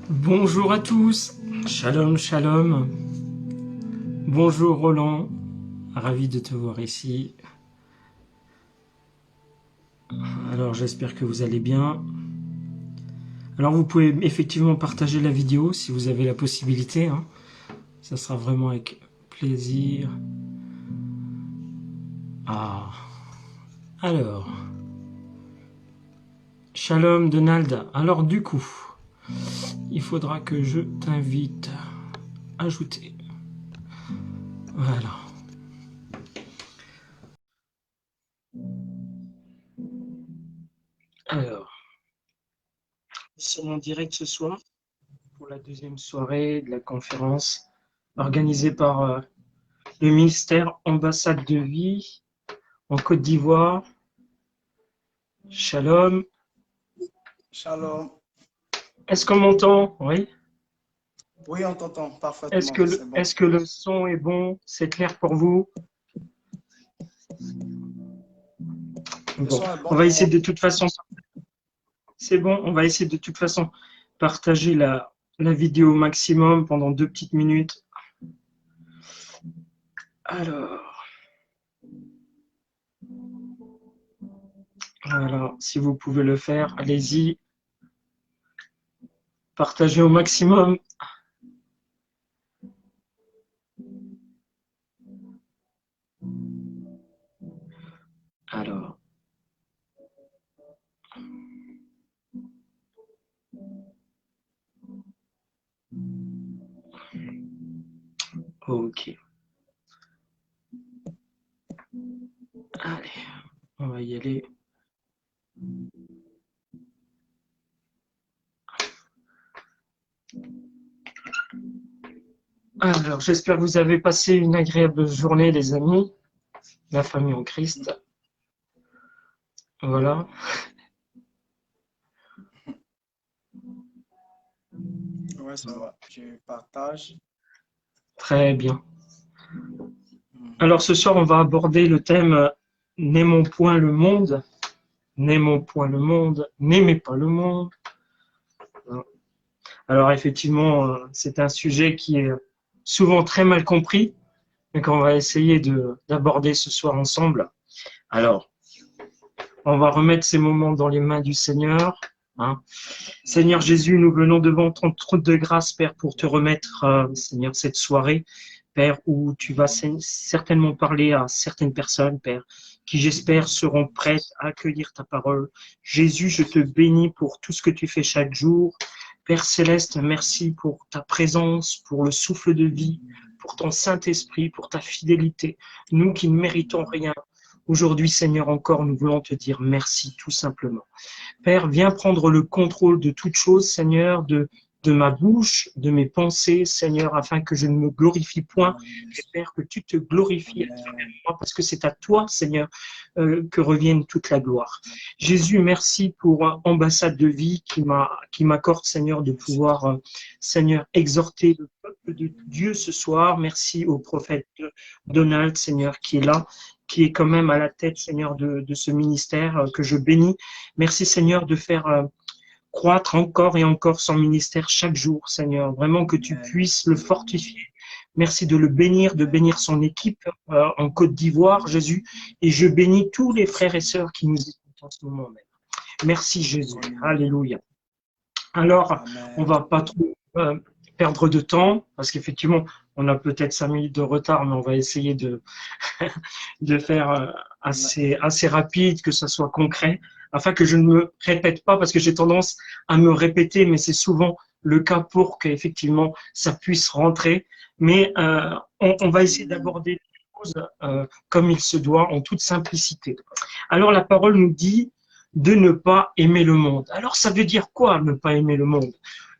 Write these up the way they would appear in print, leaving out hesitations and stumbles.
Bonjour à tous, shalom shalom, bonjour Roland, ravi de te voir ici. Alors j'espère que vous allez bien. Alors vous pouvez effectivement partager la vidéo si vous avez la possibilité, hein. Ça sera vraiment avec plaisir. Ah, alors, shalom Donald, alors du coup, il faudra que je t'invite à ajouter. Voilà. Alors, nous sommes en direct ce soir pour la deuxième soirée de la conférence organisée par le ministère Ambassade de Vie en Côte d'Ivoire. Shalom. Shalom. Est-ce qu'on m'entend? Oui. Oui, on t'entend Est-ce parfaitement, que, c'est bon. est-ce que le son est bon? C'est clair pour vous? Le Bon, son est bon on va pour essayer moi. de toute façon. C'est bon, on va essayer de toute façon partager la vidéo au maximum pendant 2 petites minutes. Alors, voilà, si vous pouvez le faire, allez-y. Partagez au maximum. Alors, ok. Allez, on va y aller. Alors, j'espère que vous avez passé une agréable journée, les amis, la famille en Christ. Voilà. Oui, ça va. Je partage. Très bien. Alors, ce soir, on va aborder le thème « N'aimons point le monde ». N'aimons point le monde, n'aimez pas le monde. Alors, effectivement, c'est un sujet qui est souvent très mal compris, mais qu'on va essayer d'aborder ce soir ensemble. Alors, on va remettre ces moments dans les mains du Seigneur. Hein. Seigneur Jésus, nous venons devant ton trône de grâce, Père, pour te remettre, Seigneur, cette soirée, Père, où tu vas certainement parler à certaines personnes, Père, qui j'espère seront prêtes à accueillir ta parole. Jésus, je te bénis pour tout ce que tu fais chaque jour. Père céleste, merci pour ta présence, pour le souffle de vie, pour ton Saint-Esprit, pour ta fidélité. Nous qui ne méritons rien, aujourd'hui, Seigneur, encore, nous voulons te dire merci, tout simplement. Père, viens prendre le contrôle de toute chose, Seigneur, de ma bouche, de mes pensées, Seigneur, afin que je ne me glorifie point. Et Père, que tu te glorifies à travers moi, parce que c'est à toi, Seigneur, que revienne toute la gloire. Jésus, merci pour Ambassade de Vie qui m'accorde, Seigneur, de pouvoir, Seigneur, exhorter le peuple de Dieu ce soir. Merci au prophète Donald, Seigneur, qui est là, qui est quand même à la tête, Seigneur, de ce ministère que je bénis. Merci, Seigneur, de faire croître encore et encore son ministère chaque jour, Seigneur. Vraiment que tu puisses le fortifier. Merci de bénir son équipe en Côte d'Ivoire, Jésus. Et je bénis tous les frères et sœurs qui nous écoutent en ce moment même. Merci, Jésus. Alléluia. Alors, on va pas trop perdre de temps, parce qu'effectivement, on a peut-être 5 minutes de retard, mais on va essayer de faire assez rapide, que ça soit concret, afin que je ne me répète pas, parce que j'ai tendance à me répéter, mais c'est souvent le cas pour qu'effectivement ça puisse rentrer. Mais on va essayer d'aborder les choses comme il se doit, en toute simplicité. Alors la parole nous dit de ne pas aimer le monde. Alors ça veut dire quoi, ne pas aimer le monde?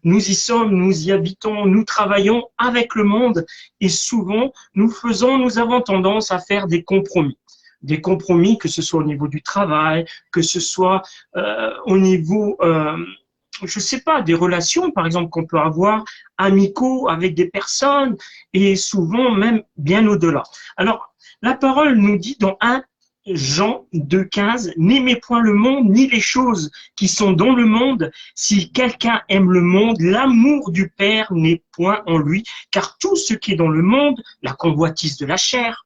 Nous y sommes, nous y habitons, nous travaillons avec le monde et souvent nous avons tendance à faire des compromis. Des compromis, que ce soit au niveau du travail, que ce soit au niveau, je sais pas, des relations, par exemple, qu'on peut avoir amicaux avec des personnes et souvent même bien au-delà. Alors, la parole nous dit dans 1 Jean 2,15, n'aimez point le monde ni les choses qui sont dans le monde. Si quelqu'un aime le monde, l'amour du Père n'est point en lui, car tout ce qui est dans le monde, la convoitise de la chair,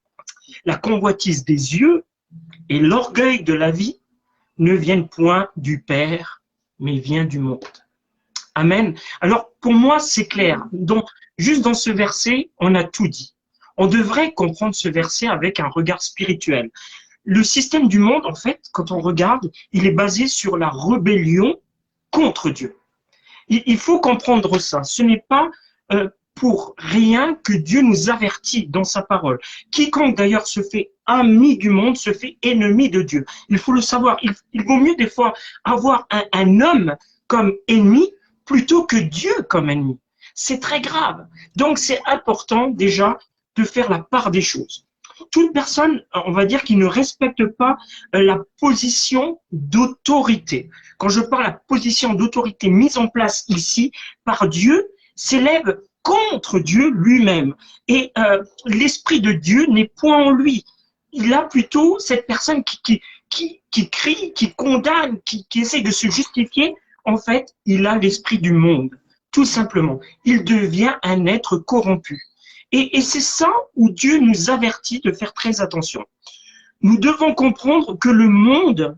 la convoitise des yeux et l'orgueil de la vie, ne viennent point du Père, mais vient du monde. Amen. Alors, pour moi, c'est clair. Donc, juste dans ce verset, on a tout dit. On devrait comprendre ce verset avec un regard spirituel. Le système du monde, en fait, quand on regarde, il est basé sur la rébellion contre Dieu. Il faut comprendre ça. Ce n'est pas pour rien que Dieu nous avertit dans sa parole. Quiconque d'ailleurs se fait ami du monde se fait ennemi de Dieu. Il faut le savoir. Il vaut mieux des fois avoir un homme comme ennemi plutôt que Dieu comme ennemi. C'est très grave. Donc c'est important déjà de faire la part des choses. Toute personne, on va dire, qui ne respecte pas la position d'autorité. Quand je parle de la position d'autorité mise en place ici par Dieu, s'élève contre Dieu lui-même. Et l'Esprit de Dieu n'est point en lui. Il a plutôt cette personne qui crie, qui condamne, qui essaie de se justifier. En fait, il a l'esprit du monde, tout simplement. Il devient un être corrompu. Et c'est ça où Dieu nous avertit de faire très attention. Nous devons comprendre que le monde,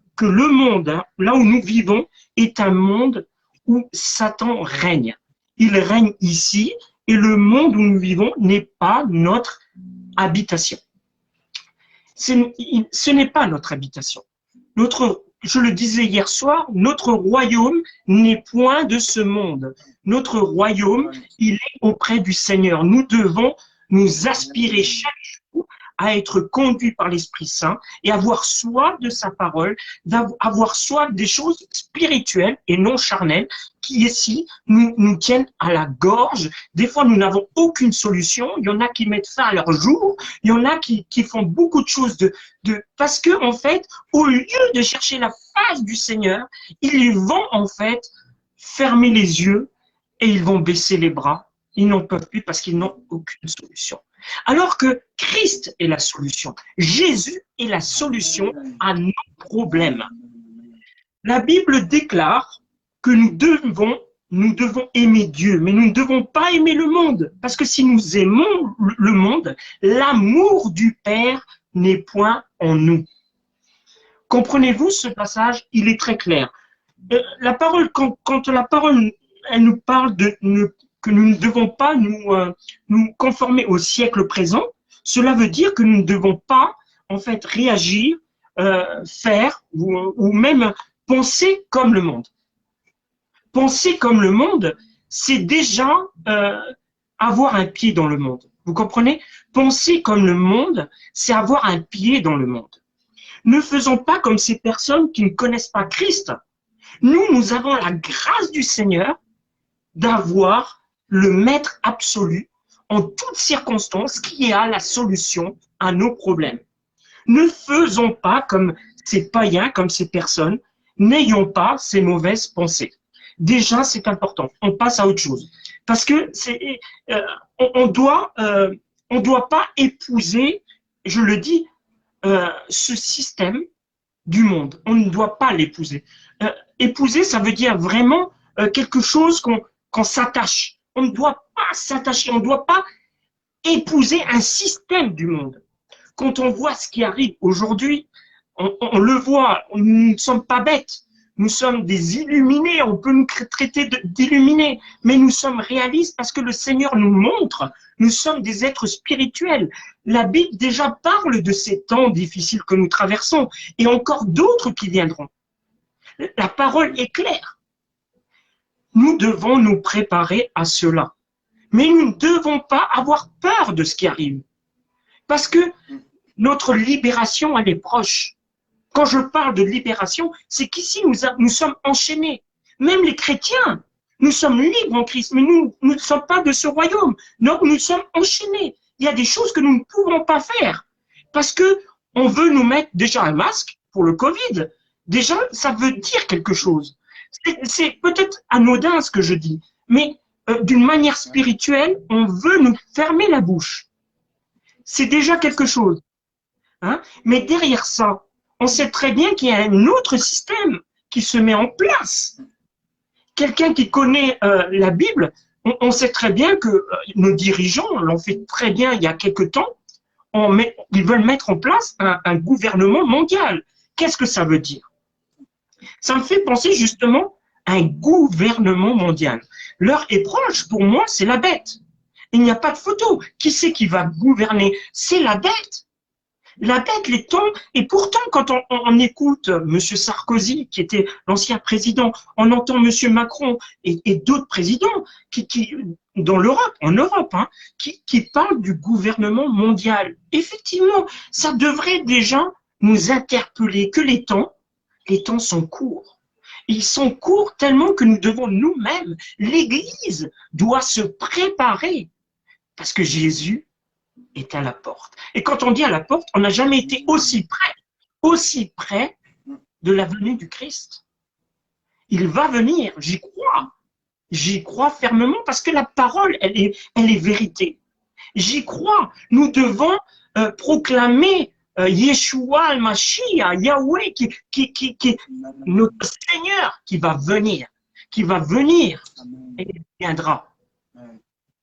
hein, là où nous vivons, est un monde où Satan règne. Il règne ici et le monde où nous vivons n'est pas notre habitation. Ce n'est pas notre habitation. Je le disais hier soir, notre royaume n'est point de ce monde. Notre royaume, il est auprès du Seigneur. Nous devons nous aspirer chaque jour à être conduits par l'Esprit Saint et avoir soif de sa parole, avoir soif des choses spirituelles et non charnelles qui ici nous tiennent à la gorge. Des fois, nous n'avons aucune solution. Il y en a qui mettent fin à leur jour. Il y en a qui font beaucoup de choses parce que, en fait, au lieu de chercher la face du Seigneur, ils vont, en fait, fermer les yeux et ils vont baisser les bras. Ils n'en peuvent plus parce qu'ils n'ont aucune solution. Alors que Christ est la solution. Jésus est la solution à nos problèmes. La Bible déclare que nous devons aimer Dieu, mais nous ne devons pas aimer le monde. Parce que si nous aimons le monde, l'amour du Père n'est point en nous. Comprenez-vous ce passage? Il est très clair. La parole, quand la parole, elle nous parle que nous ne devons pas nous conformer au siècle présent, cela veut dire que nous ne devons pas, en fait, réagir, faire ou même penser comme le monde. Penser comme le monde, c'est déjà avoir un pied dans le monde. Vous comprenez? Penser comme le monde, c'est avoir un pied dans le monde. Ne faisons pas comme ces personnes qui ne connaissent pas Christ. Nous avons la grâce du Seigneur d'avoir le maître absolu en toutes circonstances qui a la solution à nos problèmes. Ne faisons pas comme ces païens, comme ces personnes, n'ayons pas ces mauvaises pensées. Déjà, c'est important. On passe à autre chose. Parce que on doit pas épouser, je le dis, ce système du monde. On ne doit pas l'épouser. Épouser, ça veut dire vraiment quelque chose qu'on s'attache. On ne doit pas s'attacher, on ne doit pas épouser un système du monde. Quand on voit ce qui arrive aujourd'hui, on le voit, nous ne sommes pas bêtes, nous sommes des illuminés, on peut nous traiter d'illuminés, mais nous sommes réalistes parce que le Seigneur nous montre, nous sommes des êtres spirituels. La Bible déjà parle de ces temps difficiles que nous traversons et encore d'autres qui viendront. La parole est claire. Nous devons nous préparer à cela. Mais nous ne devons pas avoir peur de ce qui arrive. Parce que notre libération, elle est proche. Quand je parle de libération, c'est qu'ici, nous sommes enchaînés. Même les chrétiens, nous sommes libres en Christ, mais nous ne sommes pas de ce royaume. Donc, nous sommes enchaînés. Il y a des choses que nous ne pouvons pas faire. Parce que on veut nous mettre déjà un masque pour le Covid. Déjà, ça veut dire quelque chose. C'est peut-être anodin ce que je dis, mais d'une manière spirituelle, on veut nous fermer la bouche. C'est déjà quelque chose. Hein? Mais derrière ça, on sait très bien qu'il y a un autre système qui se met en place. Quelqu'un qui connaît la Bible, on sait très bien que nos dirigeants l'ont fait très bien il y a quelque temps. Ils veulent mettre en place un gouvernement mondial. Qu'est-ce que ça veut dire? Ça me fait penser justement à un gouvernement mondial. L'heure est proche, pour moi, c'est la bête. Il n'y a pas de photo. Qui c'est qui va gouverner? C'est la bête. La bête, les temps, et pourtant, quand on écoute M. Sarkozy, qui était l'ancien président, on entend M. Macron et d'autres présidents dans l'Europe, en Europe, hein, qui parlent du gouvernement mondial. Effectivement, ça devrait déjà nous interpeller que les temps sont courts. Ils sont courts tellement que nous devons nous-mêmes, l'Église doit se préparer parce que Jésus est à la porte. Et quand on dit à la porte, on n'a jamais été aussi près de la venue du Christ. Il va venir, j'y crois fermement parce que la parole, elle est vérité. J'y crois. Nous devons proclamer Yeshua, le Mashiach, Yahweh, qui est notre Seigneur, qui va venir, et il viendra.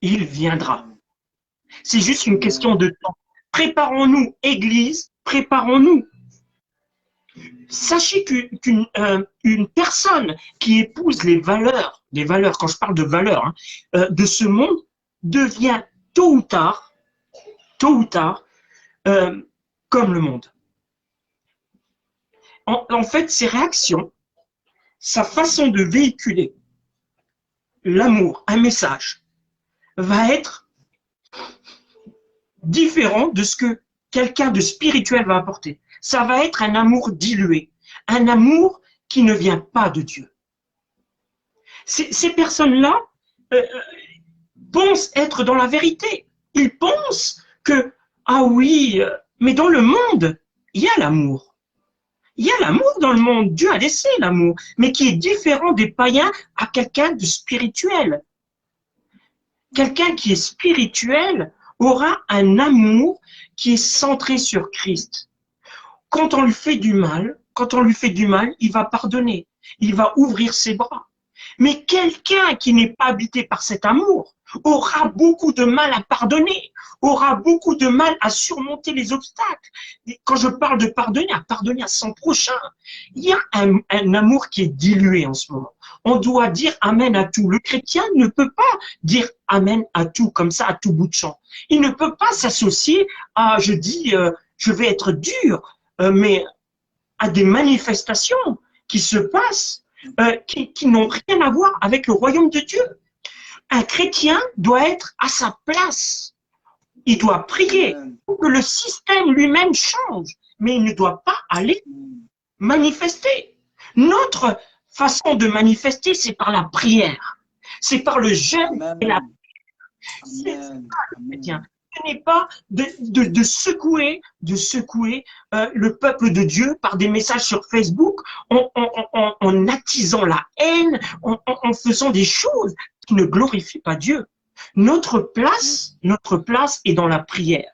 Il viendra. C'est juste une question de temps. Préparons-nous, Église, préparons-nous. Sachez qu'une personne qui épouse les valeurs, quand je parle de valeurs, hein, de ce monde, devient tôt ou tard, comme le monde. En fait, ses réactions, sa façon de véhiculer l'amour, un message, va être différent de ce que quelqu'un de spirituel va apporter. Ça va être un amour dilué, un amour qui ne vient pas de Dieu. Ces personnes-là pensent être dans la vérité. Ils pensent que, ah oui, mais dans le monde, il y a l'amour. Il y a l'amour dans le monde. Dieu a laissé l'amour, mais qui est différent des païens à quelqu'un de spirituel. Quelqu'un qui est spirituel aura un amour qui est centré sur Christ. Quand on lui fait du mal, il va pardonner, il va ouvrir ses bras. Mais quelqu'un qui n'est pas habité par cet amour aura beaucoup de mal à pardonner, aura beaucoup de mal à surmonter les obstacles. Et quand je parle de pardonner à son prochain, il y a un amour qui est dilué en ce moment. On doit dire Amen à tout. Le chrétien ne peut pas dire Amen à tout, comme ça, à tout bout de champ. Il ne peut pas s'associer à, je vais être dur, mais à des manifestations qui se passent, qui n'ont rien à voir avec le royaume de Dieu. Un chrétien doit être à sa place. Il doit prier pour que le système lui-même change, mais il ne doit pas aller manifester. Notre façon de manifester, c'est par la prière. C'est par le jeûne et la prière. C'est ça le chrétien. Ce n'est pas de secouer le peuple de Dieu par des messages sur Facebook en attisant la haine, en faisant des choses qui ne glorifient pas Dieu. Notre place est dans la prière.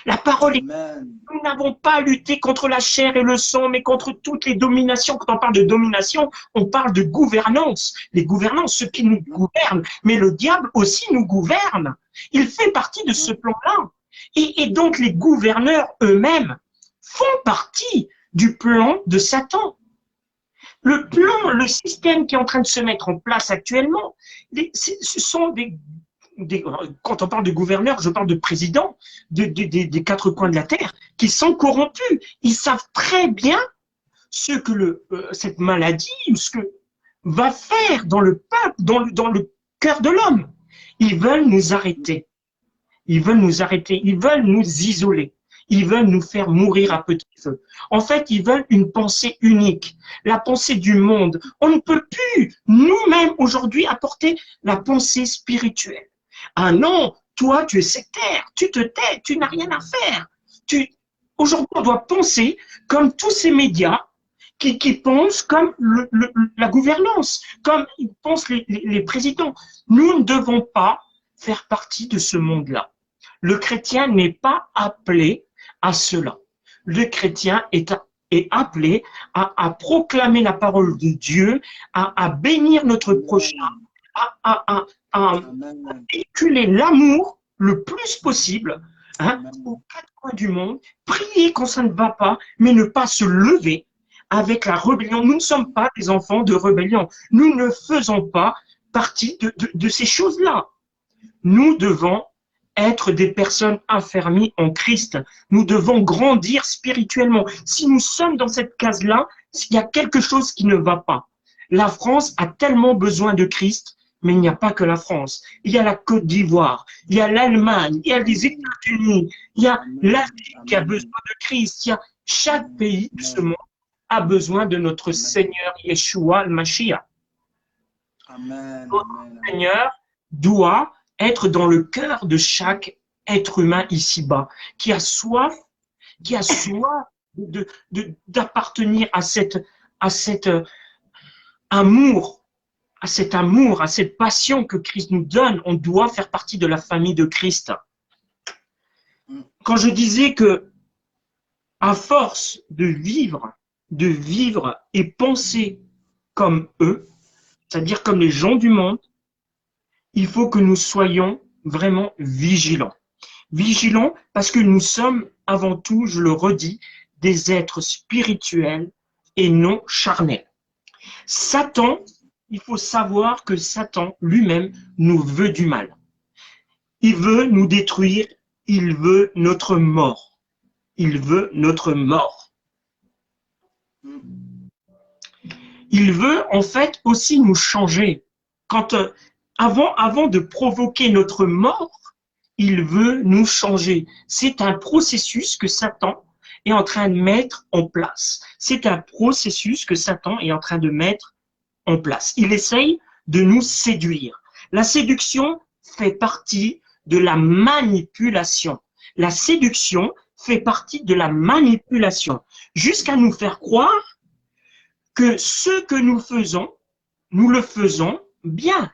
La parole est... Nous n'avons pas à lutter contre la chair et le sang, mais contre toutes les dominations. Quand on parle de domination, on parle de gouvernance. Les gouvernances, ceux qui nous gouvernent, mais le diable aussi nous gouverne. Il fait partie de ce plan-là. Et donc les gouverneurs eux-mêmes font partie du plan de Satan. Le plan, le système qui est en train de se mettre en place actuellement, ce sont quand on parle de gouverneurs, je parle de présidents des quatre coins de la terre qui sont corrompus. Ils savent très bien ce que cette maladie ou ce que va faire dans le peuple, dans le cœur de l'homme. Ils veulent nous arrêter. Ils veulent nous isoler. Ils veulent nous faire mourir à petit feu. En fait, ils veulent une pensée unique, la pensée du monde. On ne peut plus, nous-mêmes, aujourd'hui, apporter la pensée spirituelle. Ah non, toi, tu es sectaire, tu te tais, tu n'as rien à faire. Aujourd'hui, on doit penser comme tous ces médias qui pensent comme la gouvernance, comme ils pensent les présidents. Nous ne devons pas faire partie de ce monde-là. Le chrétien n'est pas appelé à cela. Le chrétien est est appelé à proclamer la parole de Dieu, à bénir notre prochain, à Amen. véhiculer l'amour le plus possible, hein, Amen. aux quatre coins du monde, prier quand ça ne va pas, mais ne pas se lever avec la rébellion. Nous ne sommes pas des enfants de rébellion. Nous ne faisons pas partie de ces choses-là. Nous devons être des personnes affermies en Christ. Nous devons grandir spirituellement. Si nous sommes dans cette case-là, il y a quelque chose qui ne va pas. La France a tellement besoin de Christ, mais il n'y a pas que la France. Il y a la Côte d'Ivoire, il y a l'Allemagne, il y a les États-Unis, il y a l'Afrique qui a besoin de Christ. Il y a chaque pays de ce monde a besoin de notre Seigneur Yeshua, le Mashiach. Amen. Notre Amen. Seigneur doit être dans le cœur de chaque être humain ici-bas, qui a soif d'appartenir à cet amour, à cette passion que Christ nous donne. On doit faire partie de la famille de Christ. Quand je disais que, à force de vivre et penser comme eux, c'est-à-dire comme les gens du monde, il faut que nous soyons vraiment vigilants. Vigilants parce que nous sommes avant tout, je le redis, des êtres spirituels et non charnels. Satan, il faut savoir que Satan lui-même nous veut du mal. Il veut nous détruire, il veut notre mort. Il veut notre mort. Il veut en fait aussi nous changer. Avant de provoquer notre mort, il veut nous changer. C'est un processus que Satan est en train de mettre en place. C'est un processus que Satan est en train de mettre en place. Il essaye de nous séduire. La séduction fait partie de la manipulation. La séduction fait partie de la manipulation, jusqu'à nous faire croire que ce que nous faisons, nous le faisons bien.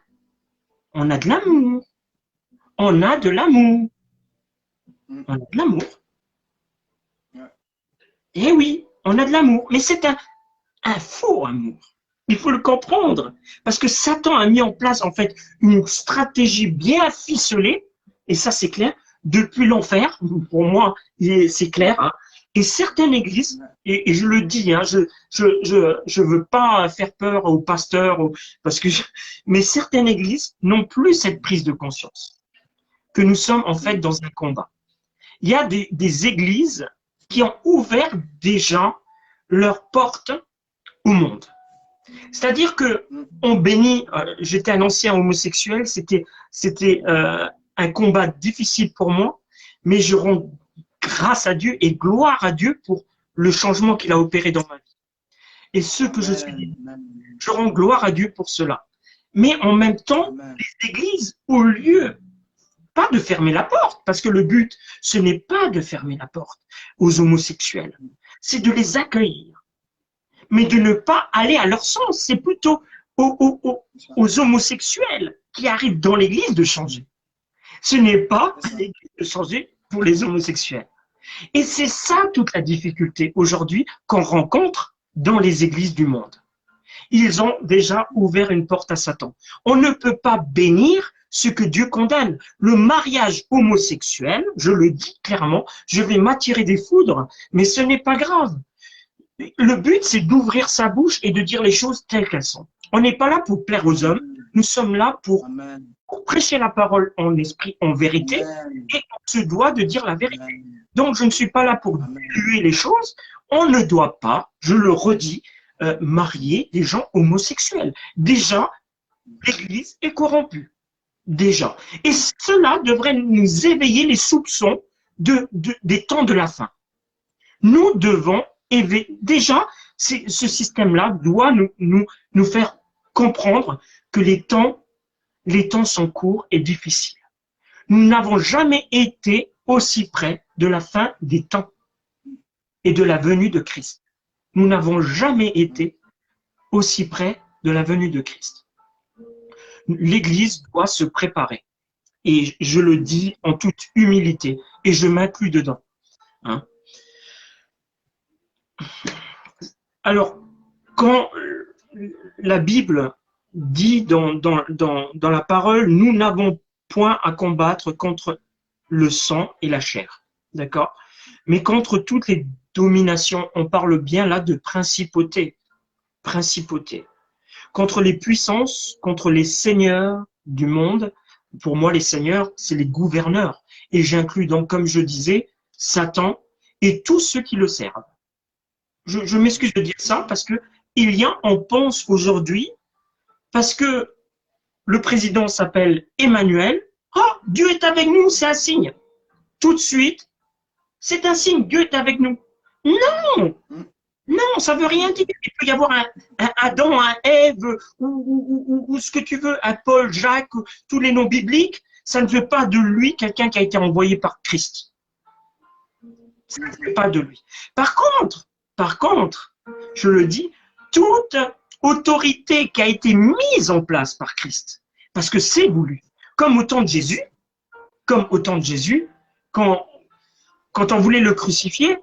On a de l'amour. On a de l'amour. On a de l'amour. Eh oui, on a de l'amour. Mais c'est un faux amour. Il faut le comprendre. Parce que Satan a mis en place, en fait, une stratégie bien ficelée, et ça, c'est clair, depuis l'enfer. Pour moi, c'est clair. Hein. Et certaines églises, et je le dis, hein, je veux pas faire peur aux pasteurs, mais certaines églises n'ont plus cette prise de conscience que nous sommes en fait dans un combat. Il y a des églises qui ont ouvert déjà leurs portes au monde. C'est-à-dire que on bénit, j'étais un ancien homosexuel, c'était un combat difficile pour moi, mais je rends grâce à Dieu et gloire à Dieu pour le changement qu'il a opéré dans ma vie. Et ce que je suis, je rends gloire à Dieu pour cela. Mais en même temps, les églises, au lieu pas de fermer la porte, parce que le but, ce n'est pas de fermer la porte aux homosexuels, c'est de les accueillir, mais de ne pas aller à leur sens. C'est plutôt aux homosexuels qui arrivent dans l'église de changer. Ce n'est pas à l'église de changer pour les homosexuels. Et c'est ça toute la difficulté aujourd'hui qu'on rencontre dans les églises du monde. Ils ont déjà ouvert une porte à Satan. On ne peut pas bénir ce que Dieu condamne. Le mariage homosexuel, je le dis clairement, je vais m'attirer des foudres, mais ce n'est pas grave. Le but, c'est d'ouvrir sa bouche et de dire les choses telles qu'elles sont. On n'est pas là pour plaire aux hommes, nous sommes là pour prêcher la parole en esprit, en vérité, et on se doit de dire la vérité. Donc, je ne suis pas là pour diluer les choses. On ne doit pas, je le redis, marier des gens homosexuels. Déjà, l'Église est corrompue. Déjà. Et cela devrait nous éveiller les soupçons des temps de la fin. Nous devons éveiller. Déjà, ce système-là doit nous faire comprendre que les temps sont courts et difficiles. Nous n'avons jamais été aussi près de la fin des temps et de la venue de Christ. Nous n'avons jamais été aussi près de la venue de Christ. L'Église doit se préparer. Et je le dis en toute humilité. Et je m'inclus dedans. Hein? Alors, quand la Bible dit dans la parole, nous n'avons point à combattre contre le sang et la chair, d'accord? Mais contre toutes les dominations, on parle bien là de principauté, contre les puissances, contre les seigneurs du monde. Pour moi, les seigneurs, c'est les gouverneurs. Et j'inclus donc, comme je disais, Satan et tous ceux qui le servent. Je m'excuse de dire ça parce que il y a, on pense aujourd'hui, parce que le président s'appelle Emmanuel, oh, Dieu est avec nous, c'est un signe. Tout de suite, c'est un signe, Dieu est avec nous. Non, non, ça veut rien dire. Il peut y avoir un Adam, un Ève, ou ce que tu veux, un Paul, Jacques, tous les noms bibliques. Ça ne veut pas de lui quelqu'un qui a été envoyé par Christ. Ça ne veut pas de lui. Par contre, je le dis, toute autorité qui a été mise en place par Christ, parce que c'est voulu, comme au temps de Jésus, quand on voulait le crucifier,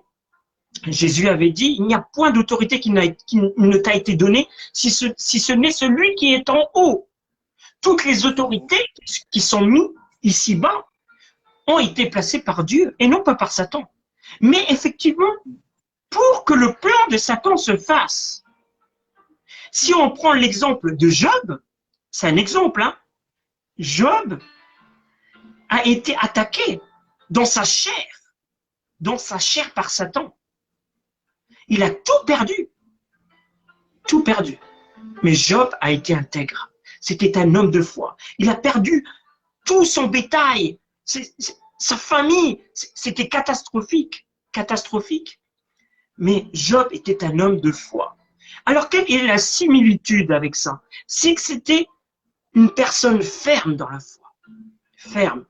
Jésus avait dit, il n'y a point d'autorité qui ne t'a été donnée si ce n'est celui qui est en haut. Toutes les autorités qui sont mises ici-bas ont été placées par Dieu et non pas par Satan. Mais effectivement, pour que le plan de Satan se fasse, si on prend l'exemple de Job, c'est un exemple, hein, Job a été attaqué dans sa chair par Satan. Il a tout perdu. Mais Job a été intègre. C'était un homme de foi. Il a perdu tout son bétail, sa famille. C'était catastrophique. Mais Job était un homme de foi. Alors, quelle est la similitude avec ça? C'est que c'était une personne ferme dans la foi. Ferme.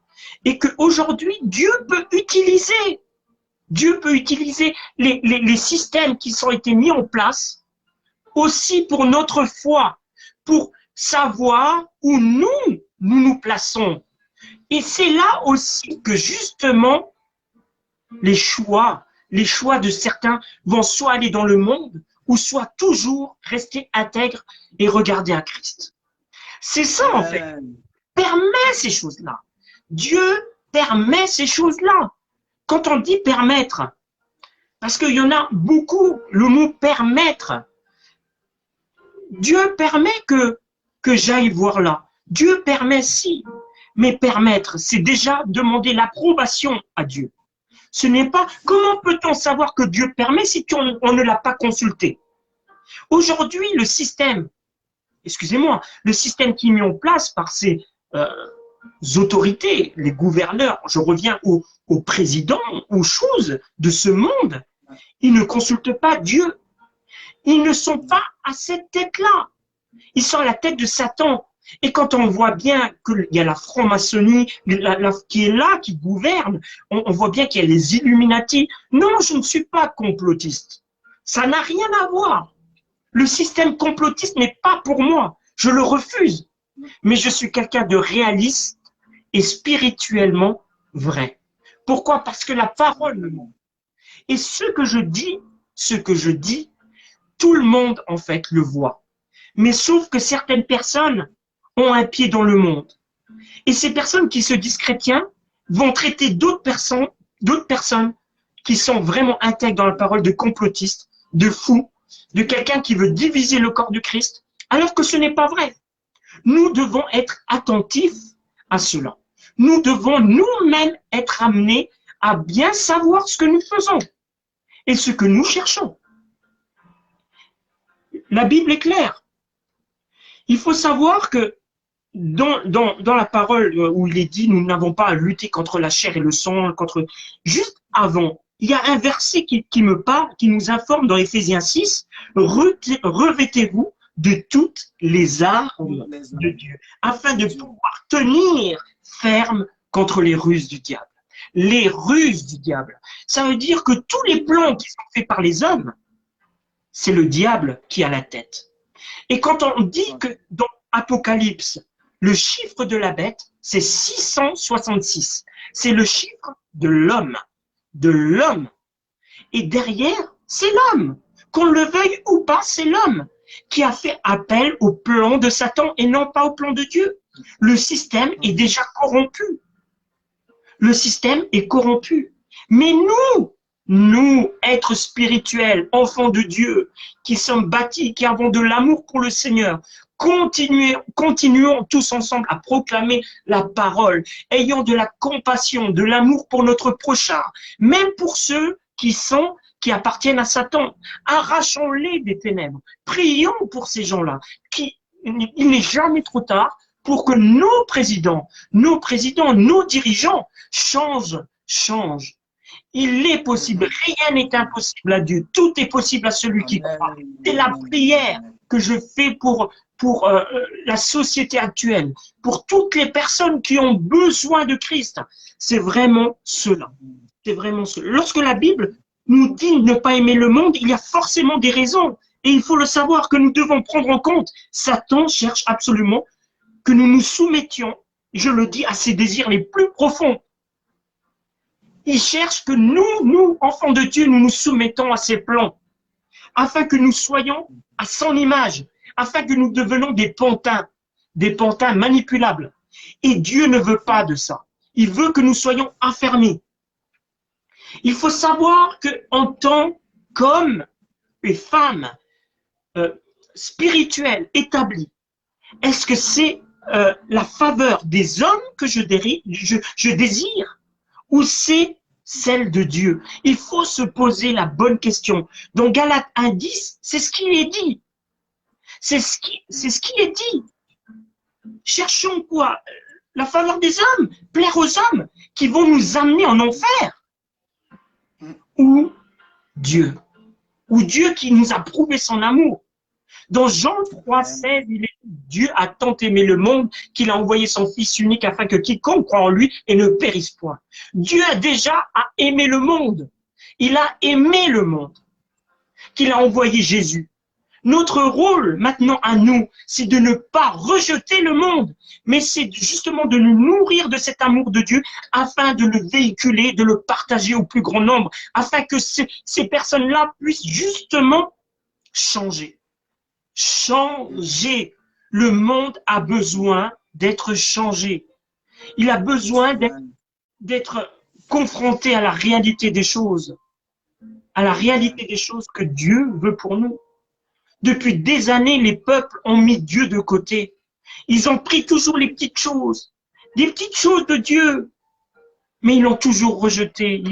Et qu'aujourd'hui, Dieu peut utiliser les systèmes qui ont été mis en place aussi pour notre foi, pour savoir où nous plaçons. Et c'est là aussi que justement, les choix de certains vont soit aller dans le monde, ou soit toujours rester intègres et regarder à Christ. C'est ça en fait. Permet ces choses-là. Dieu permet ces choses-là. Quand on dit permettre, parce qu'il y en a beaucoup, le mot permettre, Dieu permet que j'aille voir là. Dieu permet si, mais permettre, c'est déjà demander l'approbation à Dieu. Ce n'est pas, comment peut-on savoir que Dieu permet si on ne l'a pas consulté? Aujourd'hui, le système qui est mis en place par ces autorités, les gouverneurs, je reviens aux présidents, aux choses de ce monde, ils ne consultent pas Dieu. Ils ne sont pas à cette tête-là. Ils sont à la tête de Satan. Et quand on voit bien qu'il y a la franc-maçonnerie qui est là, qui gouverne, on voit bien qu'il y a les Illuminati. Non, je ne suis pas complotiste. Ça n'a rien à voir. Le système complotiste n'est pas pour moi. Je le refuse. Mais je suis quelqu'un de réaliste et spirituellement vrai. Pourquoi? Parce que la parole me montre. Et ce que je dis, tout le monde en fait le voit. Mais sauf que certaines personnes ont un pied dans le monde. Et ces personnes qui se disent chrétiens vont traiter d'autres personnes qui sont vraiment intègres dans la parole de complotistes, de fous, de quelqu'un qui veut diviser le corps du Christ, alors que ce n'est pas vrai. Nous devons être attentifs à cela. Nous devons nous-mêmes être amenés à bien savoir ce que nous faisons et ce que nous cherchons. La Bible est claire. Il faut savoir que dans la parole où il est dit, nous n'avons pas à lutter contre la chair et le sang, juste avant, il y a un verset qui me parle, qui nous informe dans Éphésiens 6, revêtez-vous de toutes les armes de Dieu, afin de pouvoir tenir ferme contre les ruses du diable. Les ruses du diable. Ça veut dire que tous les plans qui sont faits par les hommes, c'est le diable qui a la tête. Et quand on dit que dans Apocalypse, le chiffre de la bête, c'est 666. C'est le chiffre de l'homme. Et derrière, c'est l'homme. Qu'on le veuille ou pas, c'est l'homme qui a fait appel au plan de Satan et non pas au plan de Dieu. Le système est déjà corrompu. Le système est corrompu. Mais nous, êtres spirituels, enfants de Dieu, qui sommes bâtis, qui avons de l'amour pour le Seigneur, continuons tous ensemble à proclamer la parole, ayant de la compassion, de l'amour pour notre prochain, même pour ceux qui appartiennent à Satan. Arrachons-les des ténèbres. Prions pour ces gens-là. Il n'est jamais trop tard pour que nos présidents, nos dirigeants changent. Il est possible, rien n'est impossible à Dieu, tout est possible à celui qui croit. C'est la prière que je fais pour la société actuelle, pour toutes les personnes qui ont besoin de Christ. C'est vraiment cela. C'est vraiment cela. Lorsque la Bible nous dit ne pas aimer le monde, il y a forcément des raisons. Et il faut le savoir que nous devons prendre en compte. Satan cherche absolument que nous nous soumettions, je le dis, à ses désirs les plus profonds. Il cherche que nous, enfants de Dieu, nous nous soumettons à ses plans, afin que nous soyons à son image, afin que nous devenions des pantins manipulables. Et Dieu ne veut pas de ça. Il veut que nous soyons affermis. Il faut savoir qu'en tant qu'hommes et femmes spirituels établis, est-ce que c'est la faveur des hommes que je désire ou c'est celle de Dieu? Il faut se poser la bonne question. Dans Galates 1:10, c'est ce qui est dit. C'est ce qui est dit. Cherchons quoi? La faveur des hommes, plaire aux hommes qui vont nous amener en enfer. Ou Dieu qui nous a prouvé son amour. Dans Jean 3,16, il est Dieu a tant aimé le monde qu'il a envoyé son Fils unique afin que quiconque croit en lui et ne périsse point. Dieu a déjà aimé le monde. Il a aimé le monde. Qu'il a envoyé Jésus. Notre rôle maintenant à nous, c'est de ne pas rejeter le monde, mais c'est justement de nous nourrir de cet amour de Dieu afin de le véhiculer, de le partager au plus grand nombre, afin que ces personnes-là puissent justement changer. Changer. Le monde a besoin d'être changé. Il a besoin d'être confronté à la réalité des choses, que Dieu veut pour nous. Depuis des années, les peuples ont mis Dieu de côté. Ils ont pris toujours les petites choses de Dieu, mais ils l'ont toujours rejeté.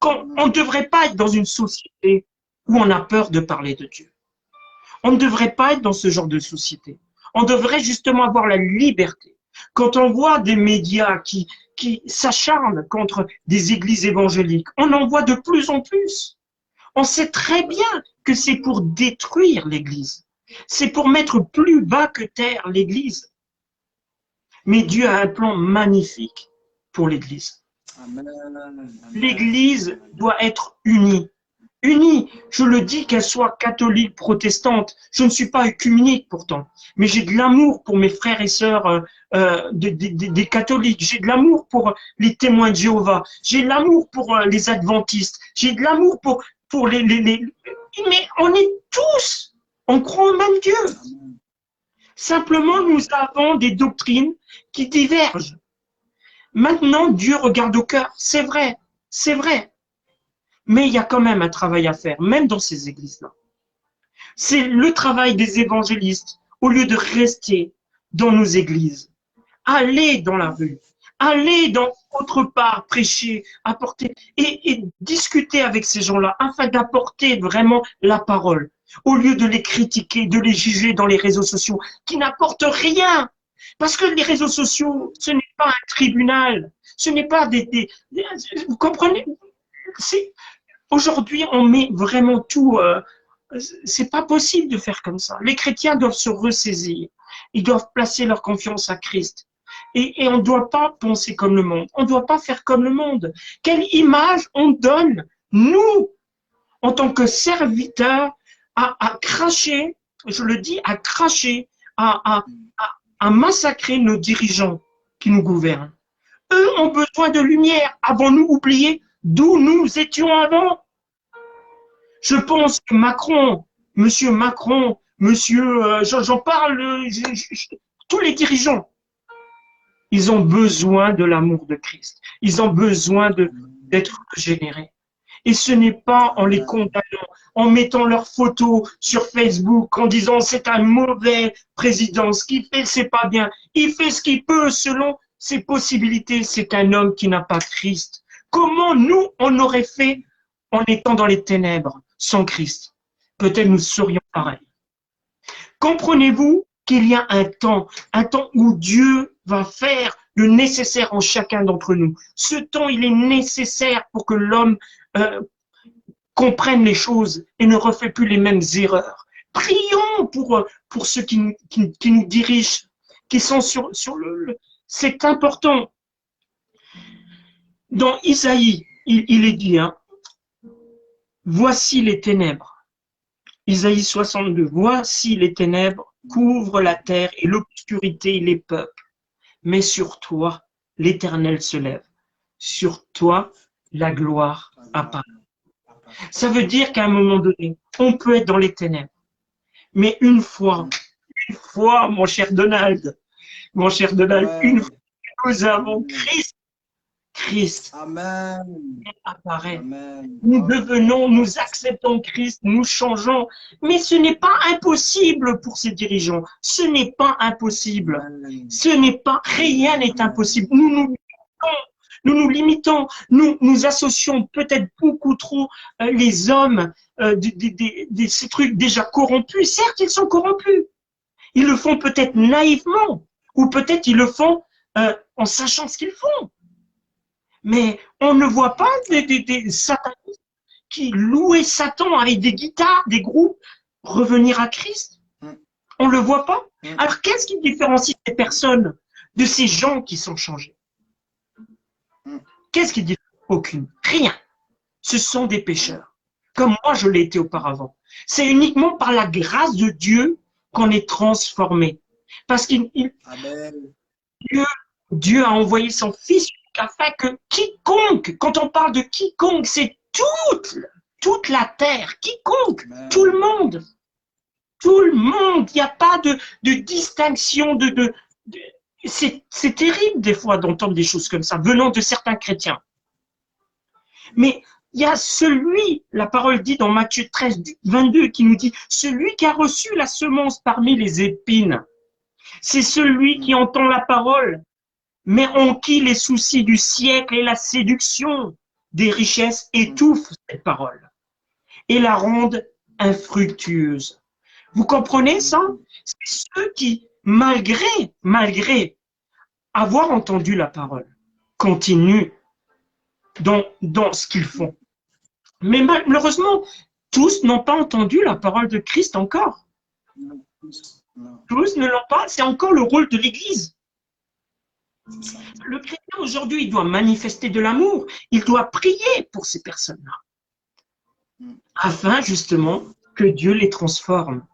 On ne devrait pas être dans une société où on a peur de parler de Dieu. On ne devrait pas être dans ce genre de société. On devrait justement avoir la liberté. Quand on voit des médias qui s'acharnent contre des églises évangéliques, on en voit de plus en plus. On sait très bien que c'est pour détruire l'église. C'est pour mettre plus bas que terre l'église. Mais Dieu a un plan magnifique pour l'église. L'église doit être unie. Unie, je le dis, qu'elle soit catholique, protestante. Je ne suis pas œcuménique pourtant, mais j'ai de l'amour pour mes frères et sœurs des catholiques. J'ai de l'amour pour les témoins de Jéhovah. J'ai de l'amour pour les adventistes. J'ai de l'amour pour les... Mais on est tous, on croit au même Dieu. Simplement, nous avons des doctrines qui divergent. Maintenant, Dieu regarde au cœur. C'est vrai, c'est vrai. Mais il y a quand même un travail à faire, même dans ces églises-là. C'est le travail des évangélistes, au lieu de rester dans nos églises. Aller dans la rue, aller dans autre part, prêcher, apporter et discuter avec ces gens-là afin d'apporter vraiment la parole, au lieu de les critiquer, de les juger dans les réseaux sociaux, qui n'apportent rien. Parce que les réseaux sociaux, ce n'est pas un tribunal, ce n'est pas vous comprenez? Aujourd'hui, on met vraiment tout. C'est pas possible de faire comme ça. Les chrétiens doivent se ressaisir. Ils doivent placer leur confiance à Christ. Et on ne doit pas penser comme le monde. On ne doit pas faire comme le monde. Quelle image on donne, nous, en tant que serviteurs, à cracher, je le dis, à cracher, à massacrer nos dirigeants qui nous gouvernent. Eux ont besoin de lumière. Avons-nous oublié d'où nous étions avant? Je pense que Macron, Monsieur Macron, j'en parle, tous les dirigeants, ils ont besoin de l'amour de Christ. Ils ont besoin d'être régénérés. Et ce n'est pas en les condamnant, en mettant leurs photos sur Facebook, en disant c'est un mauvais président, ce qu'il fait, c'est pas bien. Il fait ce qu'il peut selon ses possibilités. C'est un homme qui n'a pas Christ. Comment nous, on aurait fait en étant dans les ténèbres, sans Christ? Peut-être nous serions pareils. Comprenez-vous qu'il y a un temps où Dieu va faire le nécessaire en chacun d'entre nous. Ce temps, il est nécessaire pour que l'homme comprenne les choses et ne refait plus les mêmes erreurs. Prions pour ceux qui nous dirigent, qui sont sur le... C'est important. Dans Isaïe, il est dit, hein, voici les ténèbres. Isaïe 62, voici les ténèbres couvrent la terre et l'obscurité les peuples. Mais sur toi, l'Éternel se lève. Sur toi, la gloire apparaît. Ça veut dire qu'à un moment donné, on peut être dans les ténèbres. Mais une fois, mon cher Donald, une fois que nous avons Christ apparaît. Amen. Nous acceptons Christ, nous changeons. Mais ce n'est pas impossible pour ces dirigeants. Ce n'est pas impossible. Rien n'est impossible. Nous nous limitons, nous associons peut-être beaucoup trop les hommes ces trucs déjà corrompus. Certes, ils sont corrompus. Ils le font peut-être naïvement, ou peut-être ils le font en sachant ce qu'ils font. Mais on ne voit pas des satanistes qui louaient Satan avec des guitares, des groupes, revenir à Christ. On ne le voit pas. Alors, qu'est-ce qui différencie ces personnes de ces gens qui sont changés? Qu'est-ce qui différencie? Aucune. Rien. Ce sont des pécheurs. Comme moi, je l'ai été auparavant. C'est uniquement par la grâce de Dieu qu'on est transformé. Parce que Dieu a envoyé son Fils afin que quiconque, quand on parle de quiconque, c'est toute la terre, quiconque, tout le monde, il n'y a pas de distinction, c'est terrible des fois d'entendre des choses comme ça, venant de certains chrétiens. Mais il y a la parole dit dans Matthieu 13, 22, qui nous dit, celui qui a reçu la semence parmi les épines, c'est celui qui entend la parole, mais en qui les soucis du siècle et la séduction des richesses étouffent cette parole et la rendent infructueuse. Vous comprenez ça? C'est ceux qui, malgré avoir entendu la parole, continuent dans ce qu'ils font. Mais malheureusement, tous n'ont pas entendu la parole de Christ encore. Tous ne l'ont pas, c'est encore le rôle de l'Église. Le chrétien aujourd'hui, il doit manifester de l'amour, il doit prier pour ces personnes-là, afin justement que Dieu les transforme.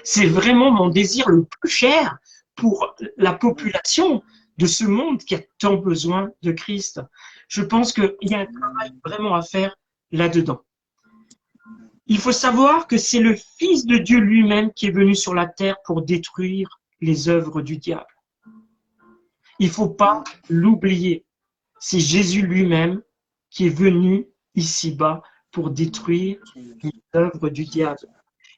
C'est vraiment mon désir le plus cher pour la population de ce monde qui a tant besoin de Christ. Je pense qu'il y a un travail vraiment à faire là-dedans. Il faut savoir que c'est le Fils de Dieu lui-même qui est venu sur la terre pour détruire les œuvres du diable. Il ne faut pas l'oublier. C'est Jésus lui-même qui est venu ici-bas pour détruire les œuvres du diable.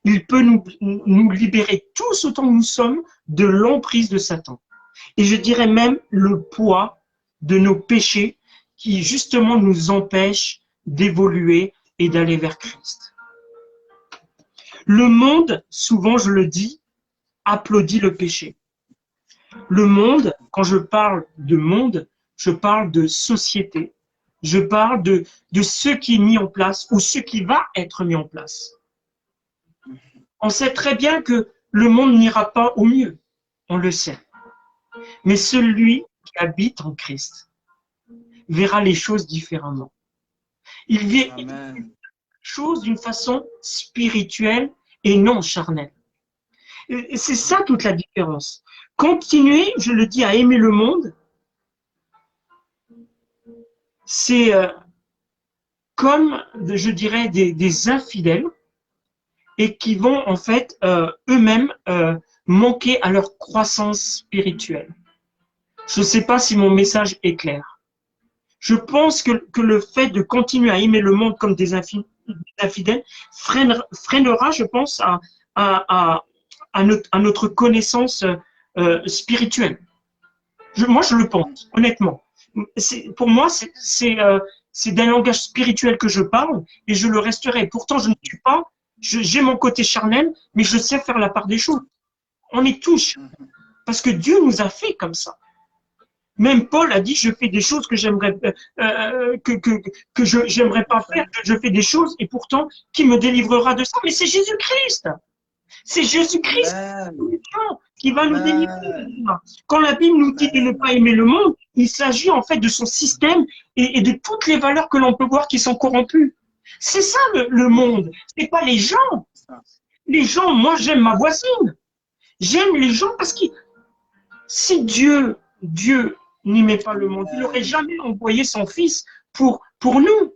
Il peut nous libérer tous autant que nous sommes de l'emprise de Satan. Et je dirais même le poids de nos péchés qui justement nous empêchent d'évoluer et d'aller vers Christ. Le monde, souvent je le dis, applaudit le péché. Le monde, quand je parle de monde, je parle de société. Je parle de ce qui est mis en place ou ce qui va être mis en place. On sait très bien que le monde n'ira pas au mieux. On le sait. Mais celui qui habite en Christ verra les choses différemment. Il verra les choses d'une façon spirituelle et non charnelle. Et c'est ça toute la différence. Continuer, je le dis, à aimer le monde, c'est comme, je dirais, des infidèles et qui vont en fait eux-mêmes manquer à leur croissance spirituelle. Je ne sais pas si mon message est clair. Je pense que le fait de continuer à aimer le monde comme des infidèles freinera, je pense, à notre connaissance spirituelle. Moi, je le pense, honnêtement. Pour moi, c'est d'un langage spirituel que je parle et je le resterai. Pourtant, je ne suis pas, j'ai mon côté charnel, mais je sais faire la part des choses. On est tous, parce que Dieu nous a fait comme ça. Même Paul a dit, je fais des choses que j'aimerais j'aimerais pas faire, que je fais des choses et pourtant, qui me délivrera de ça? Mais c'est Jésus-Christ. C'est Jésus-Christ qui va nous délivrer. Quand la Bible nous dit de ne pas aimer le monde, il s'agit en fait de son système et de toutes les valeurs que l'on peut voir qui sont corrompues. C'est ça le monde. C'est pas les gens. Les gens, moi j'aime ma voisine. J'aime les gens parce que si Dieu n'aimait pas le monde, il n'aurait jamais envoyé son Fils pour nous.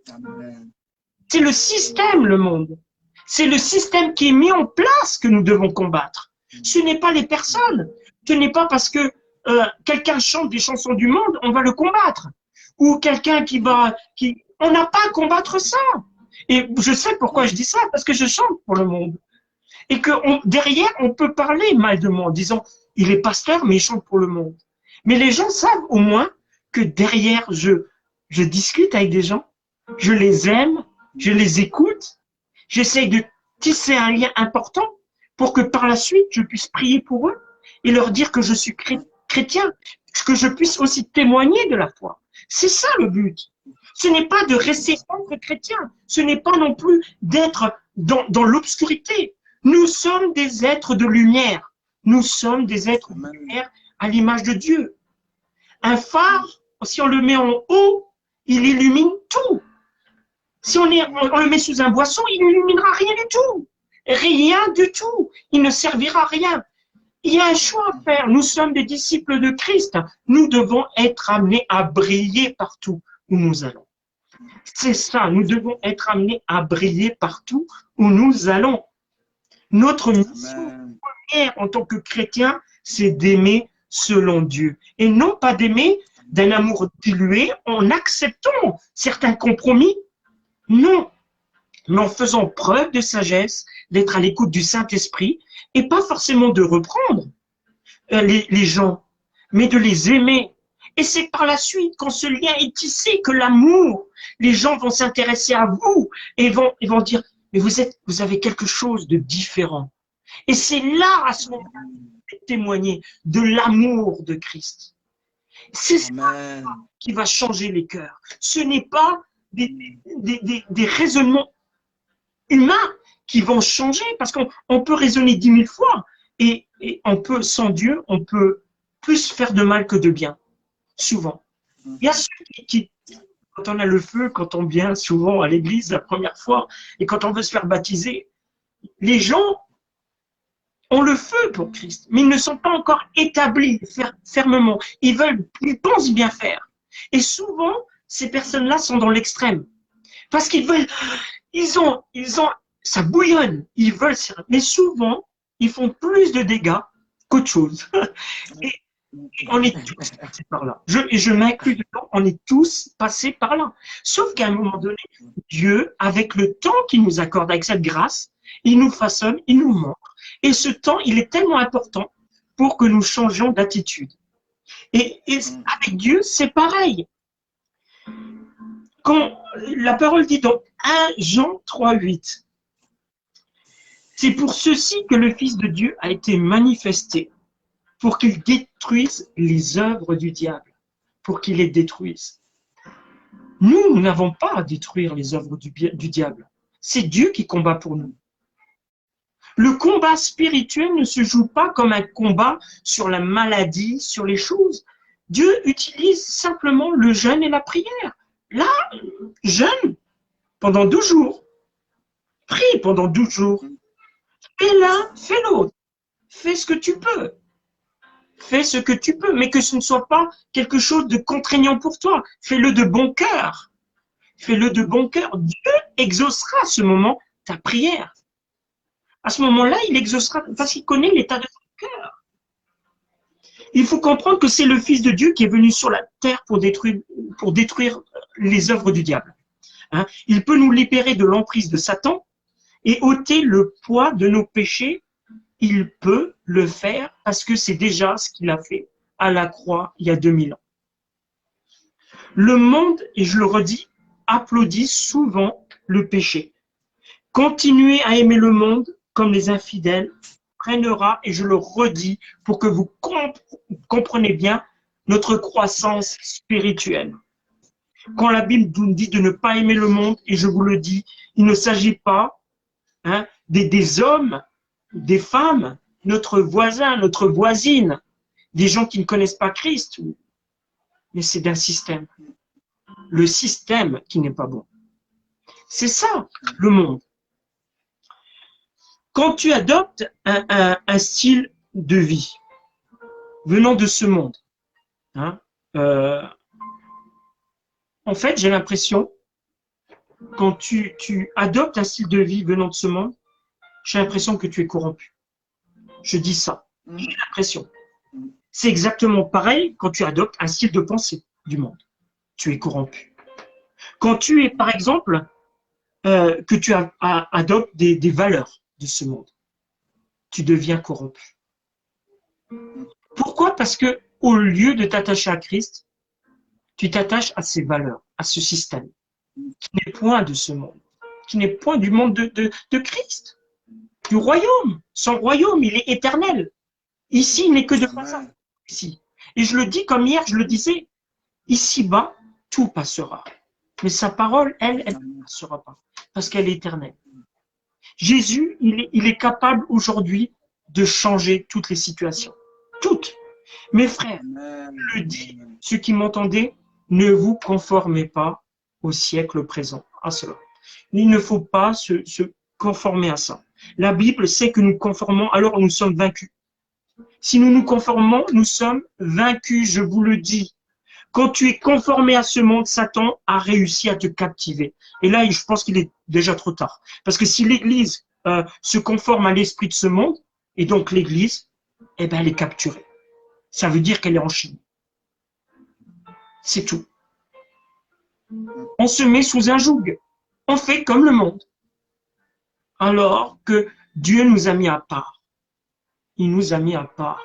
C'est le système, le monde. C'est le système qui est mis en place que nous devons combattre. Ce n'est pas les personnes. Ce n'est pas parce que quelqu'un chante des chansons du monde, on va le combattre. Ou quelqu'un on n'a pas à combattre ça. Et je sais pourquoi je dis ça, parce que je chante pour le monde. Et que derrière, on peut parler mal de moi en disant, il est pasteur, mais il chante pour le monde. Mais les gens savent au moins que derrière, je discute avec des gens, je les aime, je les écoute, j'essaye de tisser un lien important pour que par la suite, je puisse prier pour eux et leur dire que je suis chrétien, que je puisse aussi témoigner de la foi. C'est ça le but. Ce n'est pas de rester entre chrétiens, ce n'est pas non plus d'être dans l'obscurité. Nous sommes des êtres de lumière. Nous sommes des êtres de lumière à l'image de Dieu. Un phare, si on le met en haut, il illumine tout. Si on le met sous un boisseau, il n'illuminera rien du tout. Rien du tout. Il ne servira à rien. Il y a un choix à faire. Nous sommes des disciples de Christ. Nous devons être amenés à briller partout où nous allons. C'est ça, nous devons être amenés à briller partout où nous allons. Notre mission première en tant que chrétien, c'est d'aimer selon Dieu. Et non pas d'aimer d'un amour dilué en acceptant certains compromis. Non, mais en faisant preuve de sagesse, d'être à l'écoute du Saint-Esprit et pas forcément de reprendre les gens, mais de les aimer. Et c'est par la suite, quand ce lien est tissé, que l'amour, les gens vont s'intéresser à vous et vont dire, mais vous avez quelque chose de différent. Et c'est là, à ce moment-là, de témoigner de l'amour de Christ. C'est ça qui va changer les cœurs. Ce n'est pas des raisonnements humains qui vont changer, parce qu'on peut raisonner 10 000 fois, et on peut, sans Dieu, on peut plus faire de mal que de bien, souvent. Il y a ceux qui quand on a le feu, quand on vient souvent à l'église la première fois, et quand on veut se faire baptiser, les gens ont le feu pour Christ, mais ils ne sont pas encore établis fermement. Ils pensent bien faire. Et souvent, ces personnes-là sont dans l'extrême. Parce qu'ils veulent, ça bouillonne, ils veulent, mais souvent, ils font plus de dégâts qu'autre chose. Et on est tous passés par là. Je m'inclus dedans, on est tous passés par là. Sauf qu'à un moment donné, Dieu, avec le temps qu'il nous accorde, avec cette grâce, il nous façonne, il nous montre. Et ce temps, il est tellement important pour que nous changions d'attitude. Et avec Dieu, c'est pareil. Quand la parole dit dans 1 Jean 3,8, c'est pour ceci que le Fils de Dieu a été manifesté, pour qu'il détruise les œuvres du diable, pour qu'il les détruise. Nous n'avons pas à détruire les œuvres du diable. C'est Dieu qui combat pour nous. Le combat spirituel ne se joue pas comme un combat sur la maladie, sur les choses. Dieu utilise simplement le jeûne et la prière. Là, jeûne pendant 12 jours. Prie pendant 12 jours. Fais l'un, fais l'autre. Fais ce que tu peux. Fais ce que tu peux, mais que ce ne soit pas quelque chose de contraignant pour toi. Fais-le de bon cœur. Fais-le de bon cœur. Dieu exaucera à ce moment ta prière. À ce moment-là, il exaucera parce qu'il connaît l'état de ton cœur. Il faut comprendre que c'est le Fils de Dieu qui est venu sur la terre pour détruire les œuvres du diable. Hein? Il peut nous libérer de l'emprise de Satan et ôter le poids de nos péchés. Il peut le faire parce que c'est déjà ce qu'il a fait à la croix il y a 2000 ans. Le monde, et je le redis, applaudit souvent le péché. Continuez à aimer le monde comme les infidèles freinera, et je le redis pour que vous compreniez bien notre croissance spirituelle. Quand la Bible nous dit de ne pas aimer le monde, et je vous le dis, il ne s'agit pas des hommes, des femmes, notre voisin, notre voisine, des gens qui ne connaissent pas Christ, mais c'est d'un système. Le système qui n'est pas bon. C'est ça, le monde. Quand tu adoptes un style de vie venant de ce monde, hein, en fait, j'ai l'impression, quand tu adoptes un style de vie venant de ce monde, j'ai l'impression que tu es corrompu. Je dis ça, j'ai l'impression. C'est exactement pareil quand tu adoptes un style de pensée du monde. Tu es corrompu. Quand tu es, par exemple, que tu adoptes des valeurs de ce monde, tu deviens corrompu. Pourquoi? Parce que au lieu de t'attacher à Christ, tu t'attaches à ses valeurs, à ce système, qui n'est point de ce monde, qui n'est point du monde de Christ, du royaume. Son royaume, il est éternel. Ici, il n'est que de passage. Ici. Et je le dis comme hier, je le disais, ici-bas, tout passera. Mais sa parole, elle ne passera pas, parce qu'elle est éternelle. Jésus, il est capable aujourd'hui de changer toutes les situations. Toutes. Mes frères, je le dis, ceux qui m'entendaient, ne vous conformez pas au siècle présent, à cela. Il ne faut pas se conformer à ça. La Bible sait que nous conformons, alors nous sommes vaincus. Si nous nous conformons, nous sommes vaincus, je vous le dis. Quand tu es conformé à ce monde, Satan a réussi à te captiver. Et là, je pense qu'il est déjà trop tard. Parce que si l'Église se conforme à l'esprit de ce monde, et donc l'Église, eh ben, elle est capturée. Ça veut dire qu'elle est en Chine. C'est tout. On se met sous un joug. On fait comme le monde. Alors que Dieu nous a mis à part. Il nous a mis à part.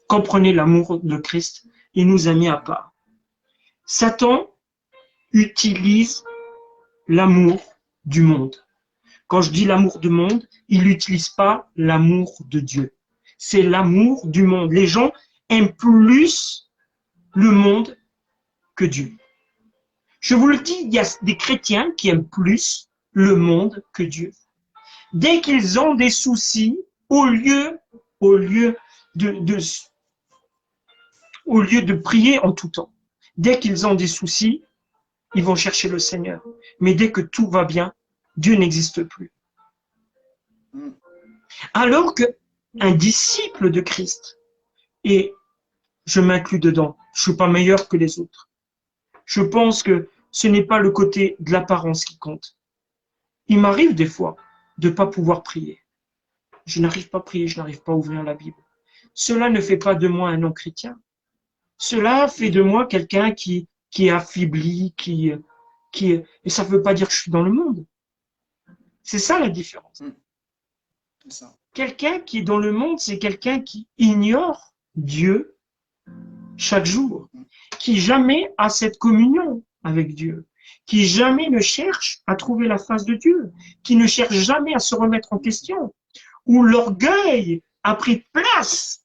Comprenez l'amour de Christ. Il nous a mis à part. Satan utilise l'amour du monde. Quand je dis l'amour du monde, il n'utilise pas l'amour de Dieu. C'est l'amour du monde. Les gens aiment plus le monde que Dieu. Je vous le dis, il y a des chrétiens qui aiment plus le monde que Dieu. Dès qu'ils ont des soucis, au lieu de prier en tout temps, dès qu'ils ont des soucis, ils vont chercher le Seigneur. Mais dès que tout va bien, Dieu n'existe plus. Alors qu'un disciple de Christ, et je m'inclus dedans, je ne suis pas meilleur que les autres. Je pense que ce n'est pas le côté de l'apparence qui compte. Il m'arrive des fois de ne pas pouvoir prier. Je n'arrive pas à prier, je n'arrive pas à ouvrir la Bible. Cela ne fait pas de moi un non-chrétien. Cela fait de moi quelqu'un qui est affaibli, et ça ne veut pas dire que je suis dans le monde. C'est ça la différence. Quelqu'un qui est dans le monde, c'est quelqu'un qui ignore Dieu chaque jour, qui jamais a cette communion avec Dieu, qui jamais ne cherche à trouver la face de Dieu, qui ne cherche jamais à se remettre en question, où l'orgueil a pris place,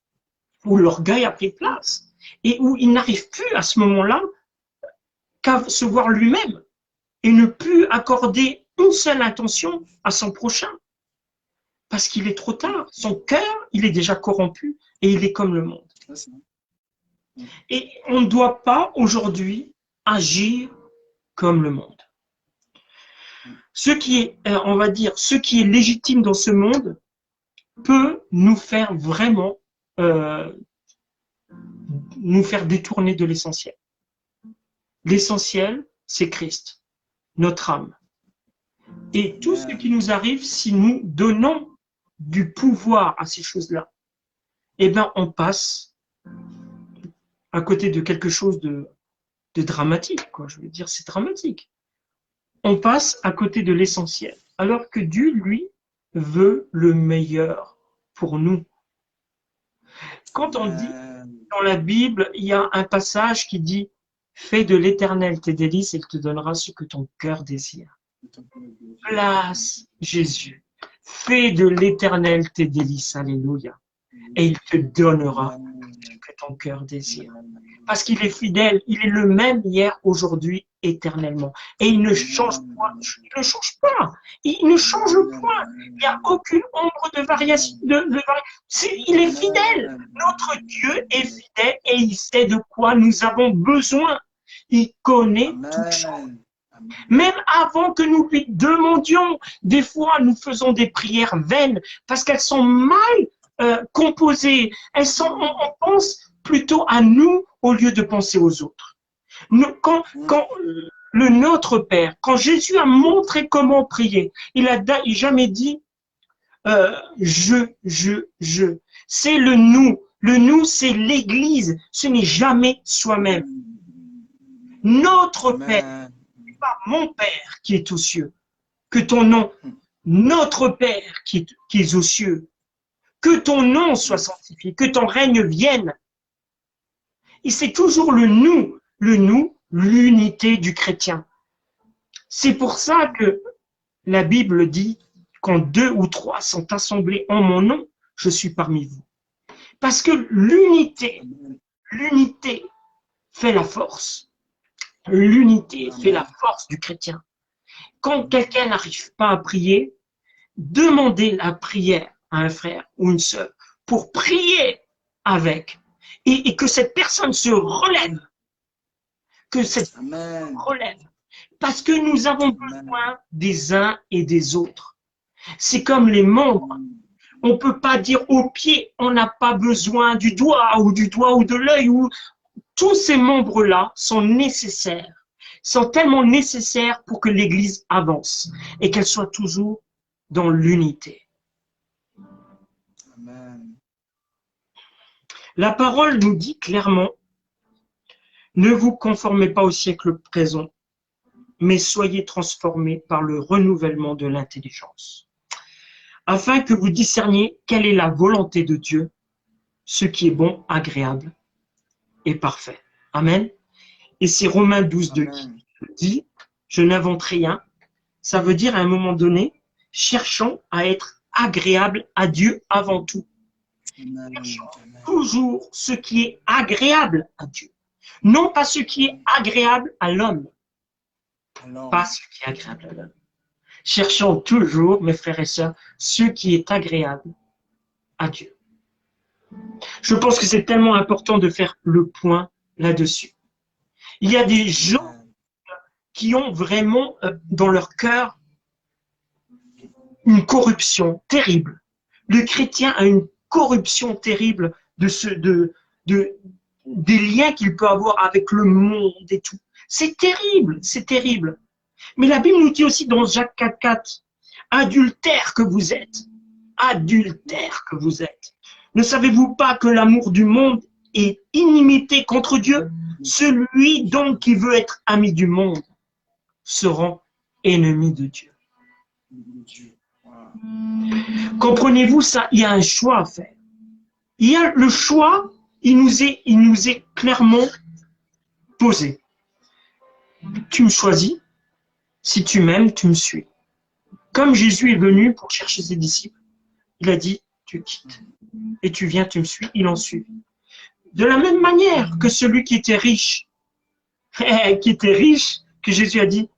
et où il n'arrive plus à ce moment-là qu'à se voir lui-même et ne plus accorder une seule intention à son prochain. Parce qu'il est trop tard. Son cœur, il est déjà corrompu et il est comme le monde. Et on ne doit pas aujourd'hui agir comme le monde. Ce qui est, on va dire, ce qui est légitime dans ce monde peut nous faire vraiment nous faire détourner de l'essentiel. L'essentiel, c'est Christ. notre âme. Et tout ce qui nous arrive, si nous donnons du pouvoir à ces choses-là, eh bien, on passe à côté de quelque chose de dramatique, quoi. Je veux dire, c'est dramatique. On passe à côté de l'essentiel, alors que Dieu, lui, veut le meilleur pour nous. Quand on dit dans la Bible, il y a un passage qui dit « Fais de l'Éternel tes délices et il te donnera ce que ton cœur désire. » Place Jésus. Fais de l'Éternel tes délices, alléluia, et il te donnera ce que ton cœur désire. Parce qu'il est fidèle, il est le même hier, aujourd'hui, éternellement. Et il ne change pas, il ne change pas, il ne change point. Il n'y a aucune ombre de variation. Il est fidèle. Notre Dieu est fidèle et il sait de quoi nous avons besoin. Il connaît toutes choses. Même avant que nous lui demandions, des fois nous faisons des prières vaines parce qu'elles sont mal composées. On pense plutôt à nous au lieu de penser aux autres. Quand le Notre Père, quand Jésus a montré comment prier, il a jamais dit je. C'est le nous. Le nous, c'est l'Église. Ce n'est jamais soi-même. Notre Père, pas mon Père qui est aux cieux, que ton nom, notre Père qui est aux cieux, que ton nom soit sanctifié, que ton règne vienne. Et c'est toujours le nous, l'unité du chrétien. C'est pour ça que la Bible dit, quand 2 ou 3 sont assemblés en mon nom, je suis parmi vous. Parce que l'unité fait la force. L'unité fait la force du chrétien. Quand quelqu'un n'arrive pas à prier, demandez la prière à un frère ou une sœur pour prier avec et que cette personne se relève. Que cette personne relève. Parce que nous avons besoin des uns et des autres. C'est comme les membres. On ne peut pas dire au pied, on n'a pas besoin du doigt ou de l'œil. Tous ces membres-là sont nécessaires, sont tellement nécessaires pour que l'Église avance et qu'elle soit toujours dans l'unité. La parole nous dit clairement, ne vous conformez pas au siècle présent, mais soyez transformés par le renouvellement de l'intelligence, afin que vous discerniez quelle est la volonté de Dieu, ce qui est bon, agréable et parfait. Amen. Et c'est Romains 12:2 qui dit, je n'invente rien. Ça veut dire à un moment donné, cherchons à être agréable à Dieu avant tout. Cherchons toujours ce qui est agréable à Dieu. Non pas ce qui est agréable à l'homme. Pas ce qui est agréable à l'homme. Cherchons toujours, mes frères et sœurs, ce qui est agréable à Dieu. Je pense que c'est tellement important de faire le point là-dessus. Il y a des gens qui ont vraiment dans leur cœur une corruption terrible. Le chrétien a une corruption terrible des liens qu'il peut avoir avec le monde et tout. C'est terrible, c'est terrible. Mais la Bible nous dit aussi dans Jacques 4:4, adultère que vous êtes, adultère que vous êtes. Ne savez-vous pas que l'amour du monde est inimité contre Dieu? Celui donc qui veut être ami du monde se rend ennemi de Dieu. Comprenez-vous ça? Il y a un choix à faire. Il y a le choix, il nous est clairement posé. Tu me choisis, si tu m'aimes, tu me suis. Comme Jésus est venu pour chercher ses disciples, il a dit, tu quittes. Et tu viens, tu me suis, il en suit. De la même manière que celui qui était riche, que Jésus a dit,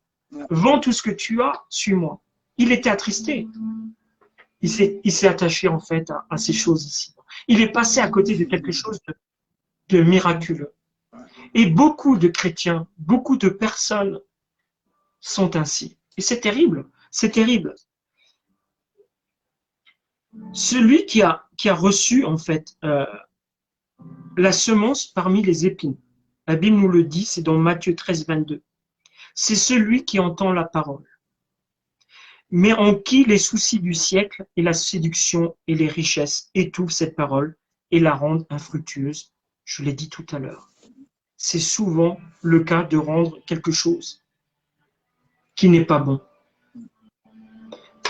vends tout ce que tu as, suis-moi. Il était attristé. Il s'est attaché en fait à ces choses ici. Il est passé à côté de quelque chose de miraculeux. Et beaucoup de chrétiens, beaucoup de personnes sont ainsi. Et c'est terrible, c'est terrible. Celui qui a reçu en fait la semence parmi les épines. La Bible nous le dit, c'est dans Matthieu 13:22. c'est celui qui entend la parole, mais en qui les soucis du siècle et la séduction et les richesses étouffent cette parole et la rendent infructueuse. Je l'ai dit tout à l'heure. C'est souvent le cas de rendre quelque chose qui n'est pas bon.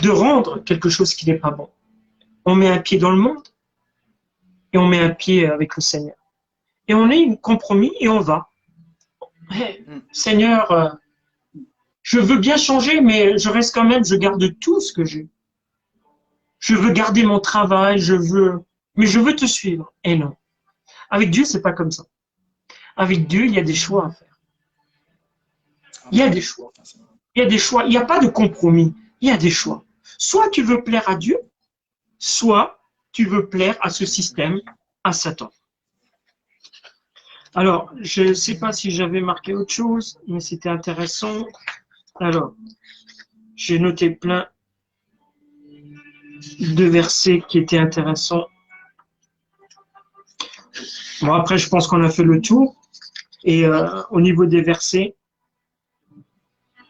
De rendre quelque chose qui n'est pas bon. On met un pied dans le monde et on met un pied avec le Seigneur. Et on est un compromis et on va. Hey, Seigneur, je veux bien changer, mais je reste quand même, je garde tout ce que j'ai. Je veux garder mon travail, mais je veux te suivre. Et non. Avec Dieu, c'est pas comme ça. Avec Dieu, il y a des choix à faire. Il y a des choix. Il y a des choix. Il n'y a pas de compromis. Il y a des choix. Soit tu veux plaire à Dieu, soit tu veux plaire à ce système, à Satan. Alors, je ne sais pas si j'avais marqué autre chose, mais c'était intéressant. Alors, j'ai noté plein de versets qui étaient intéressants. Bon, après, je pense qu'on a fait le tour. Et au niveau des versets,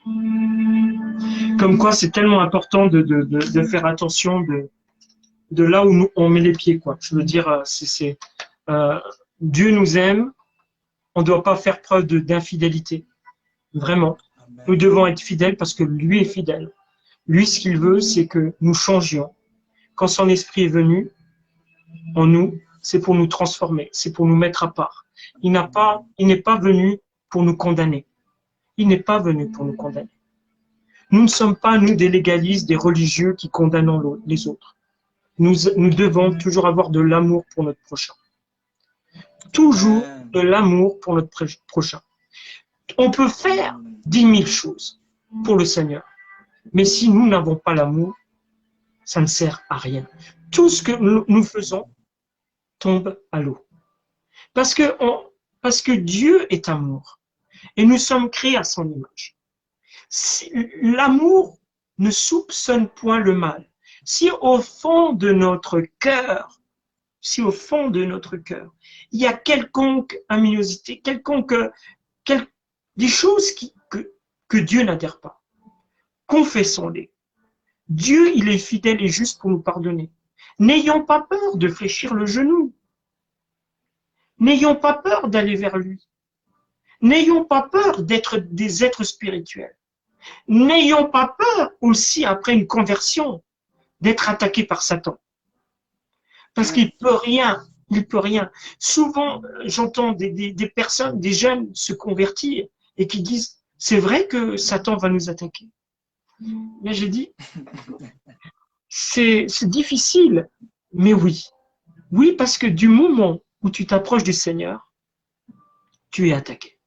comme quoi c'est tellement important de faire attention de là où on met les pieds, quoi. Je veux dire, Dieu nous aime, on ne doit pas faire preuve d'infidélité. Vraiment. Amen. Nous devons être fidèles parce que lui est fidèle. Lui, ce qu'il veut, c'est que nous changions. Quand son esprit est venu en nous, c'est pour nous transformer, c'est pour nous mettre à part. Il n'est pas venu pour nous condamner. Il n'est pas venu pour nous condamner. Nous ne sommes pas, nous, des légalistes, des religieux qui condamnons les autres. Nous devons toujours avoir de l'amour pour notre prochain. Toujours de l'amour pour notre prochain. On peut faire 10 000 choses pour le Seigneur. Mais si nous n'avons pas l'amour, ça ne sert à rien. Tout ce que nous faisons tombe à l'eau. Parce que Dieu est amour. Et nous sommes créés à son image. L'amour ne soupçonne point le mal. Si au fond de notre cœur, il y a quelconque aminosité, des choses que Dieu n'adhère pas, confessons-les. Dieu, il est fidèle et juste pour nous pardonner. N'ayons pas peur de fléchir le genou. N'ayons pas peur d'aller vers lui. N'ayons pas peur d'être des êtres spirituels. N'ayons pas peur aussi, après une conversion, d'être attaqué par Satan. Parce qu'il peut rien. Il peut rien. Souvent, j'entends des personnes, des jeunes se convertir et qui disent, c'est vrai que Satan va nous attaquer. Mais j'ai dit, c'est difficile, mais oui. Oui, parce que du moment où tu t'approches du Seigneur, tu es attaqué.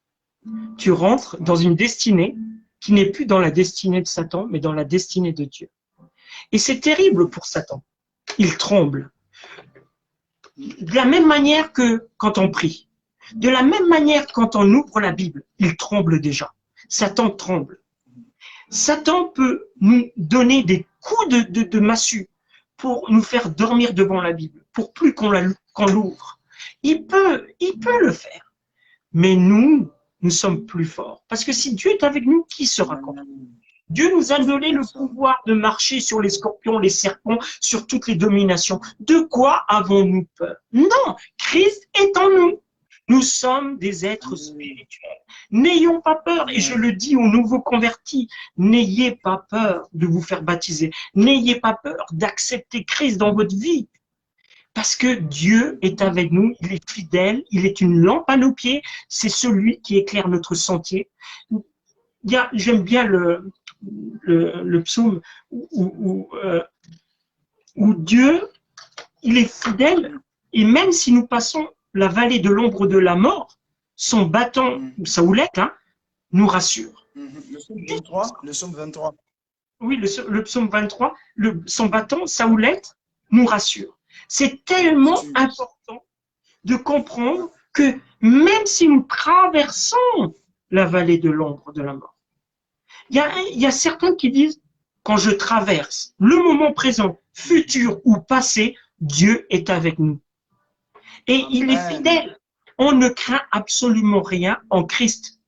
Tu rentres dans une destinée qui n'est plus dans la destinée de Satan, mais dans la destinée de Dieu. Et c'est terrible pour Satan. Il tremble. De la même manière que quand on prie, de la même manière quand on ouvre la Bible, il tremble déjà. Satan tremble. Satan peut nous donner des coups de massue pour nous faire dormir devant la Bible, pour plus qu'on l'ouvre. Il peut le faire. Mais nous sommes plus forts. Parce que si Dieu est avec nous, qui sera contre nous? Dieu nous a donné le pouvoir de marcher sur les scorpions, les serpents, sur toutes les dominations. De quoi avons-nous peur? Non, Christ est en nous. Nous sommes des êtres spirituels. N'ayons pas peur, et je le dis aux nouveaux convertis, n'ayez pas peur de vous faire baptiser. N'ayez pas peur d'accepter Christ dans votre vie. Parce que Dieu est avec nous, il est fidèle, il est une lampe à nos pieds, c'est celui qui éclaire notre sentier. J'aime bien le psaume où Dieu, il est fidèle, et même si nous passons la vallée de l'ombre de la mort, son bâton, sa houlette, nous rassure. Le psaume 23. Oui, le psaume 23, son bâton, sa houlette, nous rassure. C'est tellement important de comprendre que même si nous traversons la vallée de l'ombre de la mort, il y a certains qui disent, quand je traverse le moment présent, futur ou passé, Dieu est avec nous. Et il est fidèle. On ne craint absolument rien en Christ.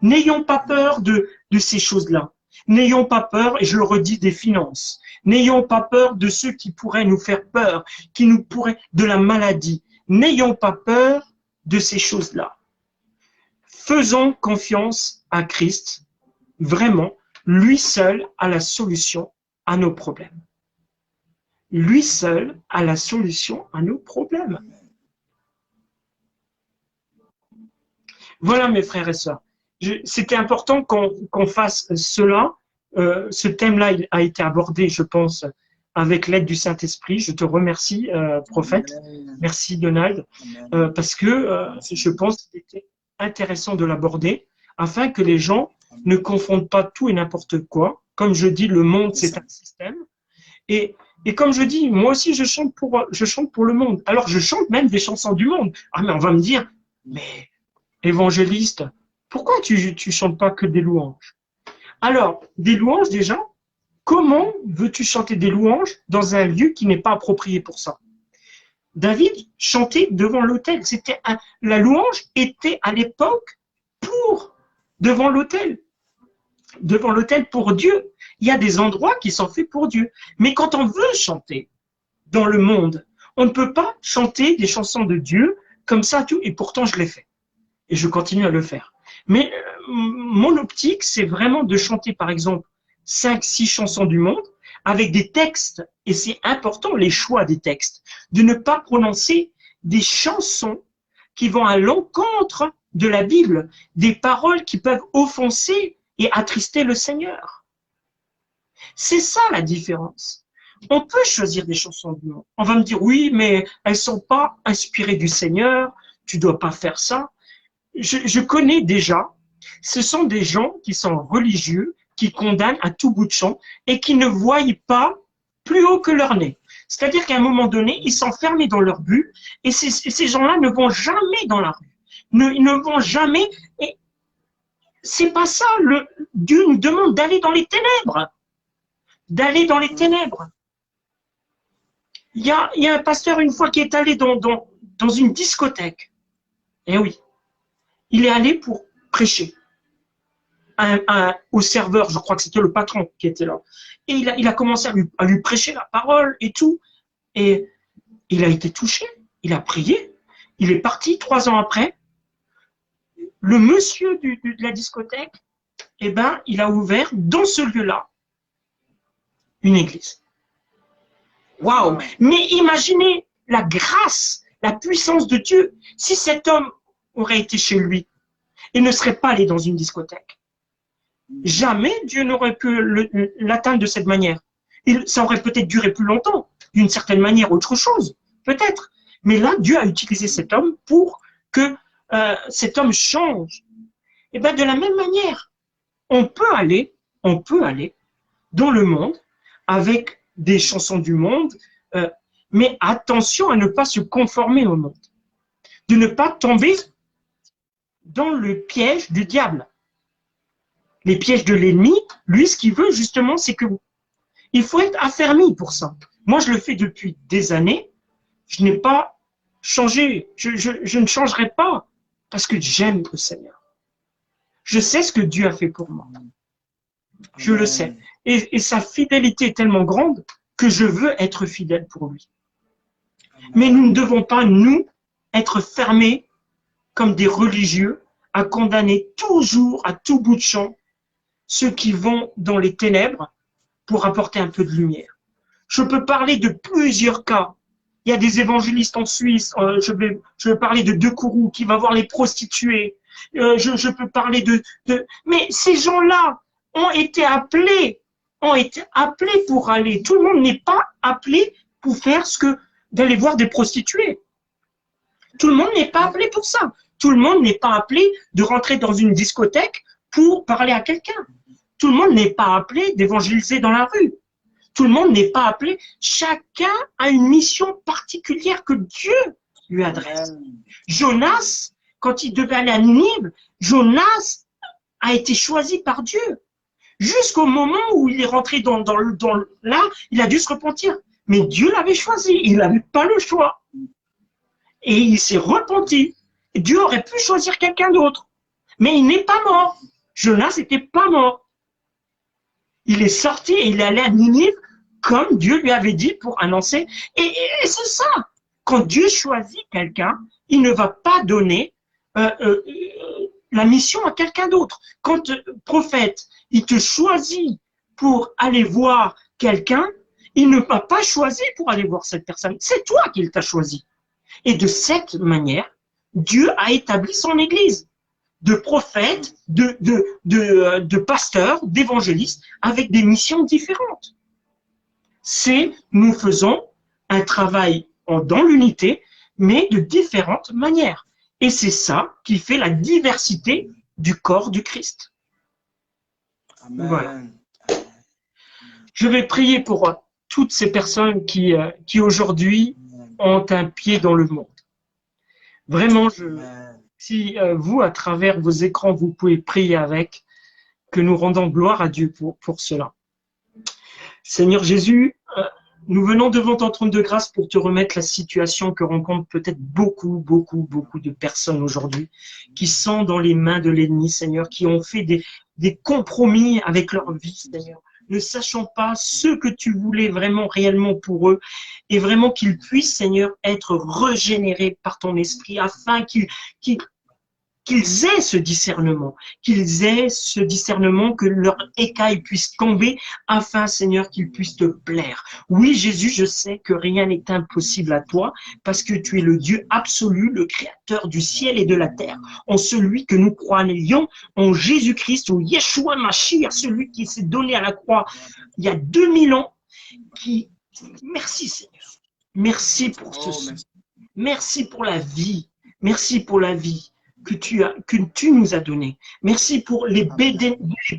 N'ayons pas peur de ces choses-là. N'ayons pas peur, et je le redis, des finances. N'ayons pas peur de ceux qui pourraient nous faire peur, qui nous pourraient, de la maladie. N'ayons pas peur de ces choses-là. Faisons confiance à Christ. Vraiment, lui seul a la solution à nos problèmes. Lui seul a la solution à nos problèmes. Voilà, mes frères et sœurs. C'était important qu'on fasse cela. Ce thème-là a été abordé, je pense, avec l'aide du Saint-Esprit. Je te remercie, prophète. Merci, Donald, parce que je pense que c'était intéressant de l'aborder afin que les gens ne confondent pas tout et n'importe quoi. Comme je dis, le monde, c'est un système. Et comme je dis, moi aussi, je chante pour le monde. Alors, je chante même des chansons du monde. Ah, mais on va me dire, mais évangéliste, pourquoi tu chantes pas que des louanges? Alors, des louanges déjà, comment veux-tu chanter des louanges dans un lieu qui n'est pas approprié pour ça? David chantait devant l'autel. La louange était à l'époque devant l'autel pour Dieu. Il y a des endroits qui sont faits pour Dieu. Mais quand on veut chanter dans le monde, on ne peut pas chanter des chansons de Dieu comme ça, tout. Et pourtant, je l'ai fait. Et je continue à le faire. Mais mon optique, c'est vraiment de chanter, par exemple, 5-6 chansons du monde avec des textes, et c'est important, les choix des textes, de ne pas prononcer des chansons qui vont à l'encontre de la Bible, des paroles qui peuvent offenser et attrister le Seigneur. C'est ça la différence. On peut choisir des chansons du monde. On va me dire, oui, mais elles ne sont pas inspirées du Seigneur, tu ne dois pas faire ça. Je connais déjà, ce sont des gens qui sont religieux, qui condamnent à tout bout de champ et qui ne voient pas plus haut que leur nez. C'est-à-dire qu'à un moment donné, ils sont fermés dans leur but et ces gens-là ne vont jamais dans la rue. Ils ne vont jamais. Et c'est pas ça. Dieu nous demande d'aller dans les ténèbres. D'aller dans les ténèbres. Il y a un pasteur une fois qui est allé dans une discothèque. Eh oui. Il est allé pour prêcher. Au serveur, je crois que c'était le patron qui était là. Et il a commencé à lui prêcher la parole et tout. Et il a été touché, il a prié, il est parti 3 ans après. Le monsieur de la discothèque, eh ben, il a ouvert dans ce lieu-là une église. Waouh! Mais imaginez la grâce, la puissance de Dieu. Si cet homme aurait été chez lui et ne serait pas allé dans une discothèque, jamais Dieu n'aurait pu l'atteindre de cette manière. Ça aurait peut-être duré plus longtemps, d'une certaine manière, autre chose, peut-être. Mais là, Dieu a utilisé cet homme pour que cet homme change. Et bien, de la même manière, on peut aller dans le monde avec des chansons du monde, mais attention à ne pas se conformer au monde, de ne pas tomber dans le piège du diable. Les pièges de l'ennemi, lui, ce qu'il veut justement, c'est que il faut être affermi pour ça. Moi, je le fais depuis des années. Je n'ai pas changé. Je ne changerai pas parce que j'aime le Seigneur. Je sais ce que Dieu a fait pour moi. Je le sais. Et sa fidélité est tellement grande que je veux être fidèle pour lui. Mais nous ne devons pas, nous, être fermés comme des religieux à condamner toujours, à tout bout de champ, ceux qui vont dans les ténèbres pour apporter un peu de lumière. Je peux parler de plusieurs cas. Il y a des évangélistes en Suisse, je vais parler de Decourou qui va voir les prostituées. Je peux parler mais ces gens-là ont été appelés pour aller. Tout le monde n'est pas appelé pour faire d'aller voir des prostituées. Tout le monde n'est pas appelé pour ça. Tout le monde n'est pas appelé de rentrer dans une discothèque pour parler à quelqu'un. Tout le monde n'est pas appelé d'évangéliser dans la rue. Tout le monde n'est pas appelé. Chacun a une mission particulière que Dieu lui adresse. Jonas, quand il devait aller à Ninive, Jonas a été choisi par Dieu. Jusqu'au moment où il est rentré là, il a dû se repentir. Mais Dieu l'avait choisi, il n'avait pas le choix. Et il s'est repenti. Dieu aurait pu choisir quelqu'un d'autre. Mais il n'est pas mort. Jonas n'était pas mort. Il est sorti et il est allé à Ninive comme Dieu lui avait dit pour annoncer. Et c'est ça. Quand Dieu choisit quelqu'un, il ne va pas donner la mission à quelqu'un d'autre. Quand prophète, il te choisit pour aller voir quelqu'un, il ne va pas choisi pour aller voir cette personne. C'est toi qu'il t'a choisi. Et de cette manière, Dieu a établi son Église de prophètes, de pasteurs, d'évangélistes, avec des missions différentes. Nous faisons un travail dans l'unité, mais de différentes manières. Et c'est ça qui fait la diversité du corps du Christ. Amen. Voilà. Je vais prier pour toutes ces personnes qui aujourd'hui ont un pied dans le monde. Vraiment, si vous, à travers vos écrans, vous pouvez prier avec, que nous rendons gloire à Dieu pour cela. Seigneur Jésus, nous venons devant ton trône de grâce pour te remettre la situation que rencontrent peut-être beaucoup de personnes aujourd'hui, qui sont dans les mains de l'ennemi, Seigneur, qui ont fait des compromis avec leur vie, Seigneur, ne sachant pas ce que tu voulais vraiment réellement pour eux, et vraiment qu'ils puissent, Seigneur, être régénérés par ton esprit, afin qu'ils aient ce discernement, que leur écaille puisse tomber, afin, Seigneur, qu'ils puissent te plaire. Oui, Jésus, je sais que rien n'est impossible à toi, parce que tu es le Dieu absolu, le créateur du ciel et de la terre, en celui que nous croyons, en Jésus-Christ, au Yeshua Mashiach, celui qui s'est donné à la croix il y a 2000 ans, Merci, Seigneur. Merci pour ce Merci pour la vie. Merci pour la vie que tu nous as donnée. Merci pour les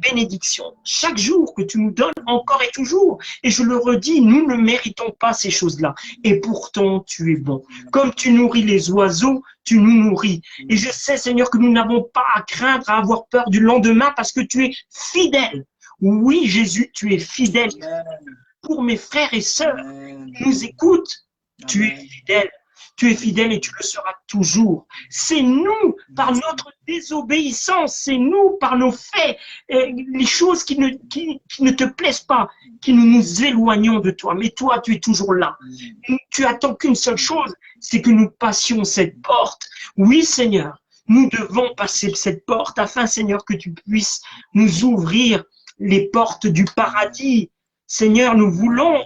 bénédictions. Chaque jour que tu nous donnes encore et toujours. Et je le redis, nous ne méritons pas ces choses-là. Et pourtant, tu es bon. Comme tu nourris les oiseaux, tu nous nourris. Et je sais, Seigneur, que nous n'avons pas à craindre, à avoir peur du lendemain parce que tu es fidèle. Oui, Jésus, tu es fidèle. Pour mes frères et sœurs qui nous écoutent, tu es fidèle. Tu es fidèle et tu le seras toujours. C'est nous, par notre désobéissance, c'est nous, par nos faits, les choses qui ne te plaisent pas, qui nous éloignons de toi. Mais toi, tu es toujours là. Tu attends qu'une seule chose, c'est que nous passions cette porte. Oui, Seigneur, nous devons passer cette porte afin, Seigneur, que tu puisses nous ouvrir les portes du paradis. Seigneur, nous voulons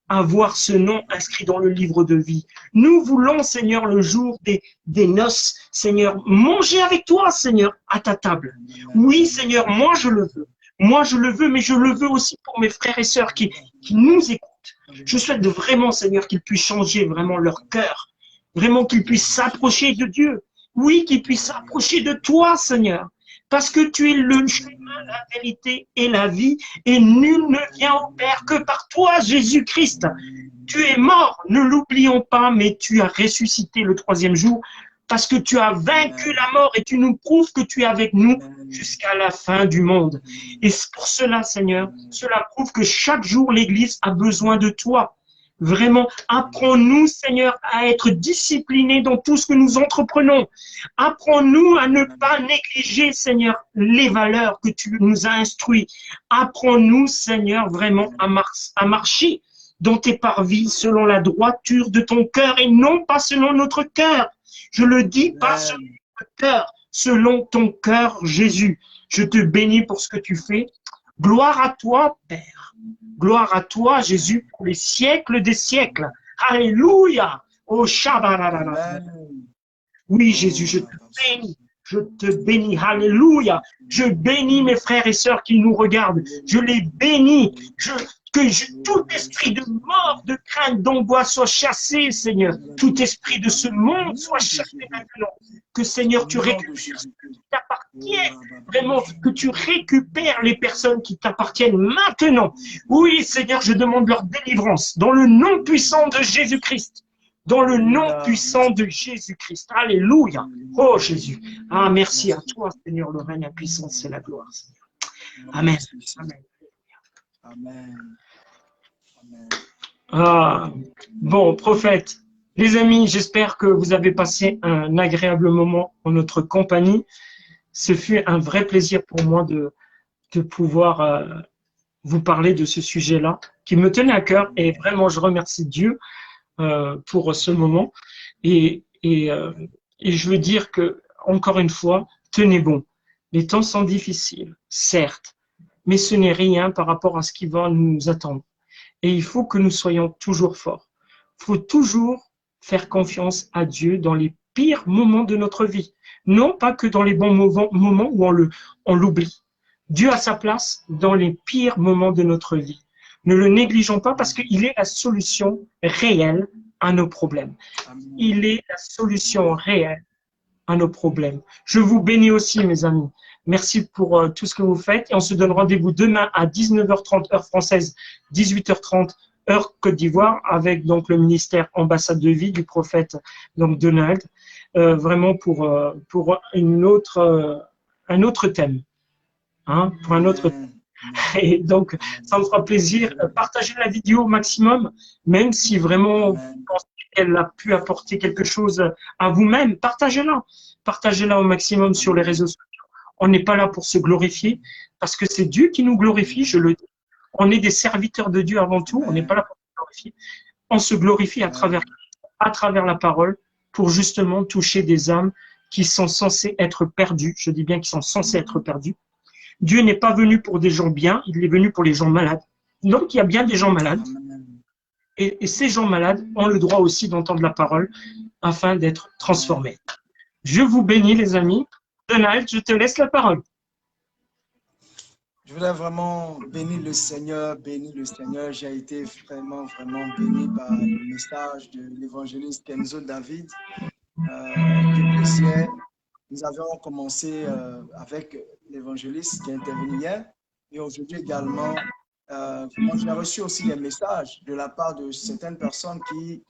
avoir ce nom inscrit dans le livre de vie. Nous voulons, Seigneur, le jour des noces, Seigneur, manger avec toi, Seigneur, à ta table. Oui, Seigneur, moi je le veux. Moi je le veux, mais je le veux aussi pour mes frères et sœurs qui nous écoutent. Je souhaite vraiment, Seigneur, qu'ils puissent changer vraiment leur cœur. Vraiment qu'ils puissent s'approcher de Dieu. Oui, qu'ils puissent s'approcher de toi, Seigneur. Parce que tu es le chemin, la vérité et la vie, et nul ne vient au Père que par toi, Jésus-Christ. Tu es mort, ne l'oublions pas, mais tu as ressuscité le 3e jour, parce que tu as vaincu la mort et tu nous prouves que tu es avec nous jusqu'à la fin du monde. Et c'est pour cela, Seigneur, cela prouve que chaque jour, l'Église a besoin de toi. Vraiment, apprends-nous, Seigneur, à être disciplinés dans tout ce que nous entreprenons. Apprends-nous à ne pas négliger, Seigneur, les valeurs que tu nous as instruites. Apprends-nous, Seigneur, vraiment à marcher dans tes parvis selon la droiture de ton cœur et non pas selon notre cœur. Je le dis, pas selon notre cœur, selon ton cœur, Jésus. Je te bénis pour ce que tu fais. Gloire à toi, Père. Gloire à toi, Jésus, pour les siècles des siècles. Alléluia. Oh, Shabbat. Oui, Jésus, je te bénis. Je te bénis. Alléluia. Je bénis mes frères et sœurs qui nous regardent. Je les bénis. Tout esprit de mort, de crainte, d'angoisse soit chassé, Seigneur. Tout esprit de ce monde soit chassé maintenant. Que, Seigneur, tu récupères ce qui t'appartient. Vraiment, que tu récupères les personnes qui t'appartiennent maintenant. Oui, Seigneur, je demande leur délivrance dans le nom puissant de Jésus-Christ. Dans le nom puissant de Jésus-Christ. Alléluia. Oh, Jésus. Ah, merci à toi, Seigneur, le règne, la puissance et la gloire, Seigneur. Amen. Amen. Amen. Amen. Ah, bon, prophète, les amis, j'espère que vous avez passé un agréable moment en notre compagnie. Ce fut un vrai plaisir pour moi de pouvoir vous parler de ce sujet-là, qui me tenait à cœur. Et vraiment, je remercie Dieu pour ce moment. Et, et, euh, et je veux dire que, encore une fois, tenez bon. Les temps sont difficiles, certes, mais ce n'est rien par rapport à ce qui va nous attendre. Et il faut que nous soyons toujours forts. Il faut toujours faire confiance à Dieu dans les pires moments de notre vie. Non pas que dans les bons moments où on l'oublie. Dieu a sa place dans les pires moments de notre vie. Ne le négligeons pas parce qu'il est la solution réelle à nos problèmes. Il est la solution réelle à nos problèmes. Je vous bénis aussi, mes amis. Merci pour tout ce que vous faites. Et on se donne rendez-vous demain à 19h30 heure française, 18h30 heure Côte d'Ivoire, avec donc le ministère ambassade de vie du prophète donc Donald, vraiment pour un autre thème, hein, pour un autre. Et donc, ça me fera plaisir. Partagez la vidéo au maximum, même si vraiment vous pensez qu'elle a pu apporter quelque chose à vous-même, partagez-la. Partagez-la au maximum sur les réseaux sociaux. On n'est pas là pour se glorifier, parce que c'est Dieu qui nous glorifie, je le dis. On est des serviteurs de Dieu avant tout, on n'est pas là pour se glorifier. On se glorifie à travers la parole pour justement toucher des âmes qui sont censées être perdues. Je dis bien qu'ils sont censés être perdus. Dieu n'est pas venu pour des gens bien, il est venu pour les gens malades. Donc, il y a bien des gens malades. Et ces gens malades ont le droit aussi d'entendre la parole afin d'être transformés. Je vous bénis, les amis. Donald, je te laisse la parole. Je voudrais vraiment bénir le Seigneur, bénir le Seigneur. J'ai été vraiment, vraiment béni par le message de l'évangéliste Kenzo David. Dieu plaisir. Nous avions commencé avec l'évangéliste qui est intervenu hier et aujourd'hui également. Moi, j'ai reçu aussi des messages de la part de certaines personnes qui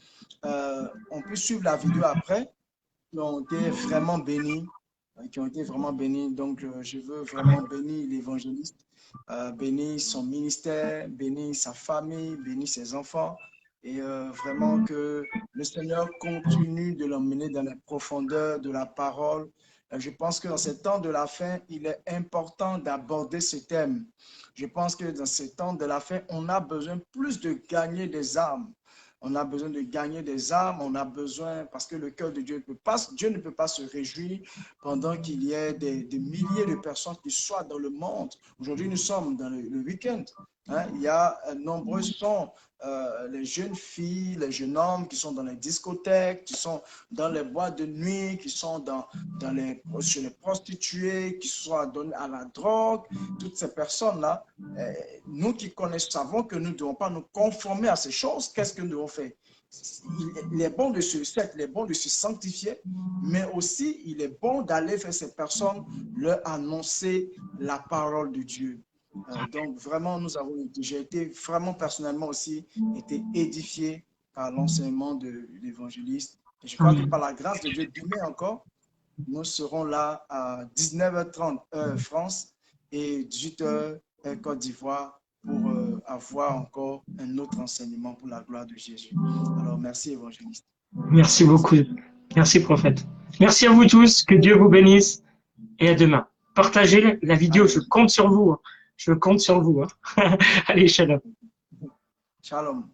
ont pu suivre la vidéo après, qui ont été vraiment bénies, Donc, je veux vraiment bénir l'évangéliste, bénir son ministère, bénir sa famille, bénir ses enfants. Et vraiment que le Seigneur continue de l'emmener dans les profondeurs de la parole. Je pense que dans ces temps de la fin, il est important d'aborder ce thème. Je pense que dans ces temps de la fin, on a besoin plus de gagner des âmes. On a besoin de gagner des âmes, on a besoin, parce que le cœur de Dieu ne peut pas se réjouir pendant qu'il y ait des milliers de personnes qui soient dans le monde. Aujourd'hui, nous sommes dans le week-end. Hein, il y a nombreux sons, les jeunes filles, les jeunes hommes qui sont dans les discothèques, qui sont dans les boîtes de nuit, qui sont chez les prostituées, qui sont donnés à la drogue. Toutes ces personnes-là, nous qui savons que nous ne devons pas nous conformer à ces choses, qu'est-ce que nous devons faire? Il est bon de se sanctifier, mais aussi il est bon d'aller vers ces personnes, leur annoncer la parole de Dieu. Donc vraiment, j'ai été vraiment personnellement aussi été édifié par l'enseignement de l'évangéliste. Je crois que par la grâce de Dieu, demain encore, nous serons là à 19h30 heure France et 18h Côte d'Ivoire pour avoir encore un autre enseignement pour la gloire de Jésus. Alors, merci évangéliste. Merci beaucoup. Merci prophète. Merci à vous tous. Que Dieu vous bénisse et à demain. Partagez la vidéo. Je compte sur vous. Je compte sur vous. Allez, shalom. Shalom.